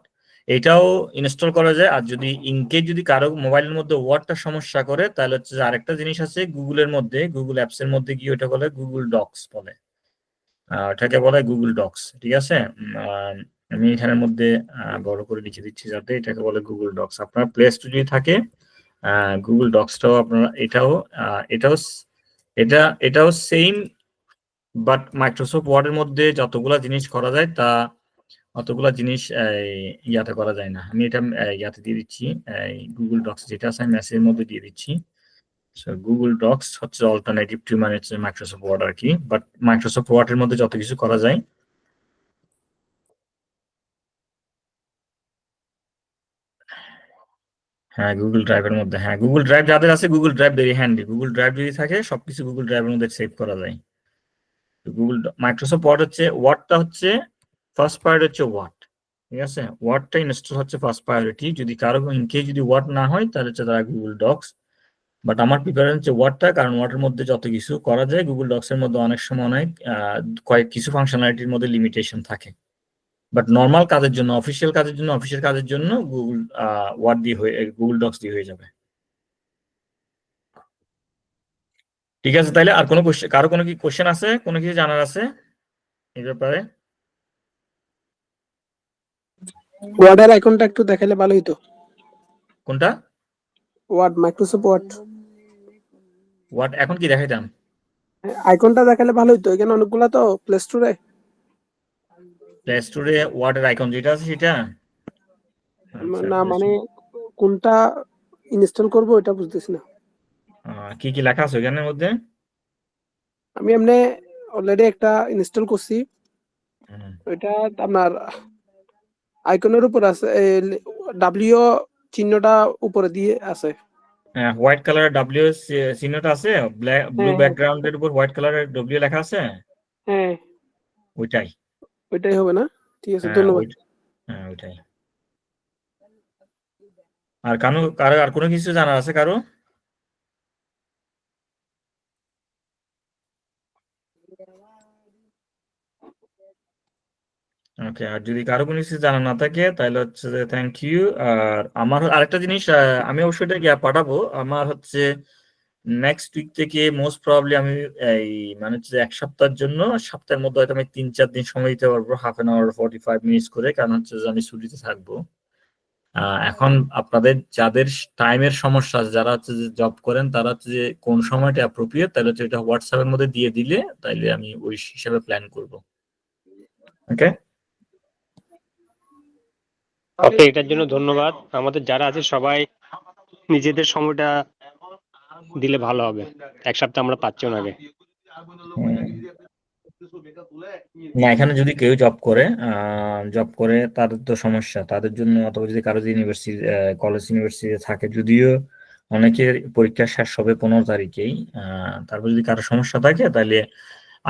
এটাও ইনস্টল করা যায়। আর যদি ইনকেস যদি কারো মোবাইলের মধ্যে ওয়ার্ডটা সমস্যা করে তাহলে হচ্ছে যে আরেকটা জিনিস আছে গুগলের মধ্যে, গুগল অ্যাপস এর মধ্যে গিয়ে ওটা বলে গুগল ডক্স বলে, ওটাকে বলে গুগল ডক্স। ঠিক আছে, আমি এখানের মধ্যে বড় করে লিখে দিচ্ছি যাতে, এটাকে বলে গুগল ডক্স। আপনার প্লে স্টোর যদি থাকে গুগল ডক্সটাও আপনারা এটাও এটাও সেম, বাট মাইক্রোসফট ওয়ার্ডের মধ্যে যতগুলা জিনিস করা যায় তা অতগুলা জিনিস ইয়াতে করা যায় না। আমি এটা ইয়াতে দিয়ে দিচ্ছি, গুগল ডক্স যেটা আছে আমি মেসেজের মধ্যে দিয়ে দিচ্ছি। গুগল ডক্স হচ্ছে অল্টারনেটিভ টু মানে হচ্ছে মাইক্রোসফট ওয়ার্ড আর কি। বাট মাইক্রোসফট ওয়ার্ডের মধ্যে যত কিছু করা যায়, হ্যাঁ গুগল ড্রাইভের মধ্যে, হ্যাঁ গুগল ড্রাইভ যাদের আছে Google drive very handy. Google drive যদি থাকে সবকিছু গুগল ড্রাইভের মধ্যে সেভ করা যায়। মাইক্রোসফট ওয়ার্ড হচ্ছে, ওয়ার্ডটা হচ্ছে ফার্স্ট প্রায়োরিটি হচ্ছে ওয়ার্ড। ঠিক আছে, ওয়ার্ডটা ইনস্টল হচ্ছে ফার্স্ট প্রায়োরিটি। যদি কারো ইনকেস যদি ওয়ার্ড না হয় তাহলে হচ্ছে তারা গুগল ডক্স বাট আমার প্রিফারেন্স হচ্ছে ওয়ার্ডটা, কারণ ওয়ার্ডের মধ্যে যত কিছু করা যায় গুগল ডক্স এর মধ্যে অনেক সময় অনেক কয়েক কিছু ফাংশনালিটির মধ্যে লিমিটেশন থাকে। বাট নর্মাল কাজের জন্য, অফিসিয়াল কাজের জন্য গুগল ওয়ার্ড দিয়ে হয়ে গুগল ডক্স দিয়ে হয়ে যাবে। ঠিক আছে, তাইলে আর কোনো কোশ্চেন, কারো কোনো কি কোশ্চেন আছে, কোনো কিছু জানার আছে এই ব্যাপারে? ওয়ার্ডের আইকনটা একটু দেখালে ভালো হতো। কোনটা? ওয়ার্ড, মাইক্রোসফট ওয়ার্ড ওয়ার্ড এখন কি দেখাইতাম? আইকনটা দেখালে ভালো হতো। এখানে অনেকগুলা তো প্লে স্টোরে। প্লে স্টোরে ওয়ার্ডের আইকন যেটা আছে সেটা? আচ্ছা, না মানে কোনটা ইনস্টল করব এটা বুঝতেছি না। কি কি লেখা আছে ওখানের মধ্যে? আমি এমনি অলরেডি একটা ইনস্টল করছি। ওইটা আপনার আইকনের উপর আছে, ডাব্লিউ চিহ্নটা উপরে দিয়ে আছে। হোয়াইট কালারের ডব্লিউ চিহ্নটা আছে, ব্লু হ্যাঁ, ব্যাকগ্রাউন্ডের উপর হোয়াইট কালারের ডব্লিউ লেখা আছে। হ্যাঁ ওইটাই। ওইটাই হবে না? ঠিক আছে, হ্যাঁ, ধন্যবাদ। হ্যাঁ ওইটাই। আর কারো আর কোনো কিছু জানা আছে কারো? ওকে, আর যদি কারো কোনো কিছু জানা না থাকে তাহলে হচ্ছে যে থ্যাংক ইউ। আর আমার আরেকটা জিনিস, আমি অবশ্যই এটা গিয়ে পাঠাবো। আমার হচ্ছে নেক্সট উইক থেকে মোস্ট প্রবাবলি আমি এই মানে হচ্ছে এক সপ্তাহের জন্য, সপ্তাহের মধ্যে হয়তো আমি 3-4 দিন সময় দিতে পারবো, 1/2 hour 45 মিনিটস করে, কারণ হচ্ছে যে আমি ছুটিতে থাকবো। এখন আপনাদের যাদের টাইমের সমস্যা আছে, যারা হচ্ছে যে জব করেন, তারা হচ্ছে যে কোন সময়টা অ্যাপ্রোপ্রিয়েট, তাহলে হচ্ছে এটা হোয়াটসঅ্যাপের মধ্যে দিয়ে দিলে তাইলে আমি ওই হিসাবে প্ল্যান করব। ওকে ওকে, এটার জন্য ধন্যবাদ। আমাদের যারা আছে সবাই নিজেদের সময়টা দিলে ভালো হবে। এক সপ্তাহ আমরা পাচ্ছি না আগে। না, এখানে যদি কেউ জব করে তাদের তো সমস্যা, তাদের জন্য, অথবা যদি কারো ইউনিভার্সিটি কলেজ ইউনিভার্সিটি থাকে, যদিও অনেকের পরীক্ষা শেষ হবে 15 তারিখেই, তারপর যদি কারো সমস্যা থাকে তাহলে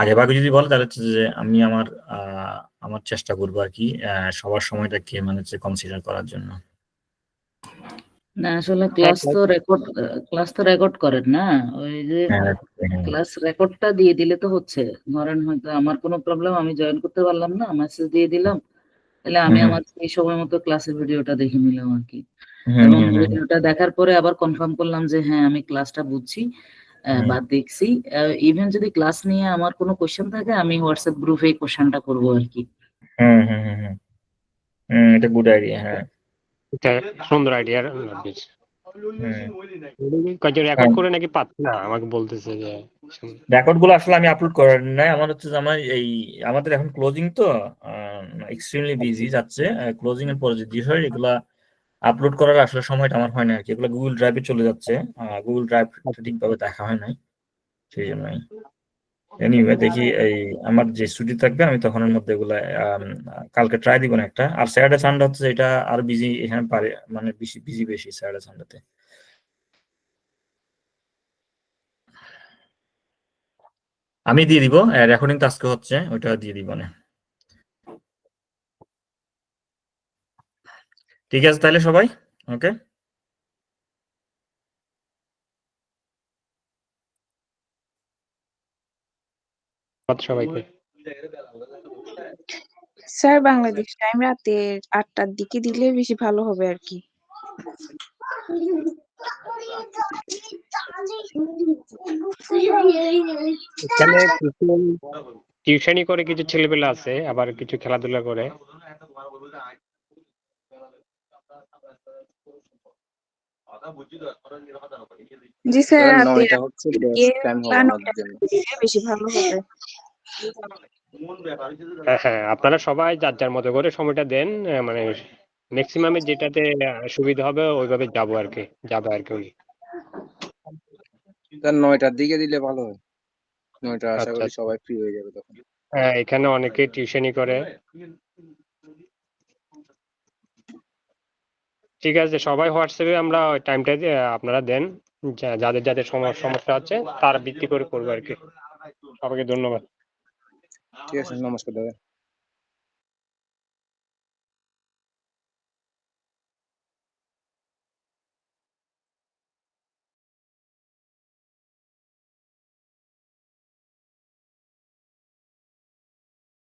আগে ভাগে যদি বলে, তাহলে হচ্ছে যে আমি আমার চেষ্টা করবো আর কি সবার সময়টাকে মানে হচ্ছে কনসিডার করার জন্য। না আসলে ক্লাস তো রেকর্ড করেন না, ওই যে ক্লাস রেকর্ডটা দিয়ে দিলে তো হচ্ছে। ধরেন হয়তো আমার কোনো প্রবলেম, আমি জয়েন করতে পারলাম না, মেসেজ দিয়ে দিলাম, তাহলে আমি আমার এই সময় মতো ক্লাসের ভিডিওটা দেখে নিলাম আর কি। এবং ভিডিওটা দেখার পরে আবার কনফার্ম করলাম যে হ্যাঁ আমি ক্লাসটা বুঝছি বা দেখছি। ইভেন যদি ক্লাস নিয়ে আমার কোনো কোশ্চেন থাকে, আমি হোয়াটসঅ্যাপ গ্রুপে এই কোশ্চেনটা করবো আর কি। এটা গুড আইডিয়া। হ্যাঁ, এটা সুন্দর আইডিয়া। রেকর্ড করে নাকি পাচ্ছি না, আমাকে বলতেছে যে রেকর্ড গুলো আসলে আমি আপলোড করার নাই। আমার হচ্ছে যে আমাদের এখন ক্লোজিং তো এক্সট্রিমলি বিজি যাচ্ছে। ক্লোজিং এর পরে যে বিষয় এগুলা আপলোড করার আসলে সময়টা আমার হয় না আর কি। এগুলো গুগল ড্রাইভে চলে যাচ্ছে, গুগল ড্রাইভ ঠিকভাবে দেখা হয় নাই, সেই জন্যই। এনিওয়ে দেখি, আমার যে ছুটি থাকবে আমি তখনের মধ্যে এগুলা কালকে ট্রাই দিব না একটা। আর স্যাটারডে সানডে হচ্ছে এটা আর বিজি, এখানে পারে মানে বেশি স্যাটারডে সানডেতে। আমি দিয়ে দিব, রেকর্ডিং টাস্ক হচ্ছে ওইটা দিয়ে দিব না। ঠিক আছে তাহলে সবাই, ওকে। সবাইকে। স্যার বাংলাদেশ টাইম রাতে 8টার দিকে দিলে বেশি ভালো হবে আর কি। এখানে কিছু টিউশনি করে কিছু ছেলেপেলে আছে, আবার কিছু খেলাধুলা করে। জি স্যার, রাতে 9টা হচ্ছে বেস্ট টাইম হবে আমাদের জন্য। বেশি ভালো হবে। হ্যাঁ, আপনারা সবাই যার যার মতো করে সময়টা দেন, মানে ম্যাক্সিমামে যেটাতে সুবিধা হবে ওইভাবে যাবো আর কি, যাবে আর কি উনি। 9টার দিকে দিলে ভালো হয়। 9টা আশা আচ্ছা, করি সবাই ফ্রি হয়ে যাবে তখন। হ্যাঁ, এখানে অনেকে টিউশনি করে। ঠিক আছে, সবাই হোয়াটসঅ্যাপে আমরা ওই টাইমটা আপনারা দেন, যাদের যাদের সমস্যা হচ্ছে তার ভিত্তি করে করবো আর কি। সবাইকে ধন্যবাদ। ঠিক আছে, নমস্কার দাদা।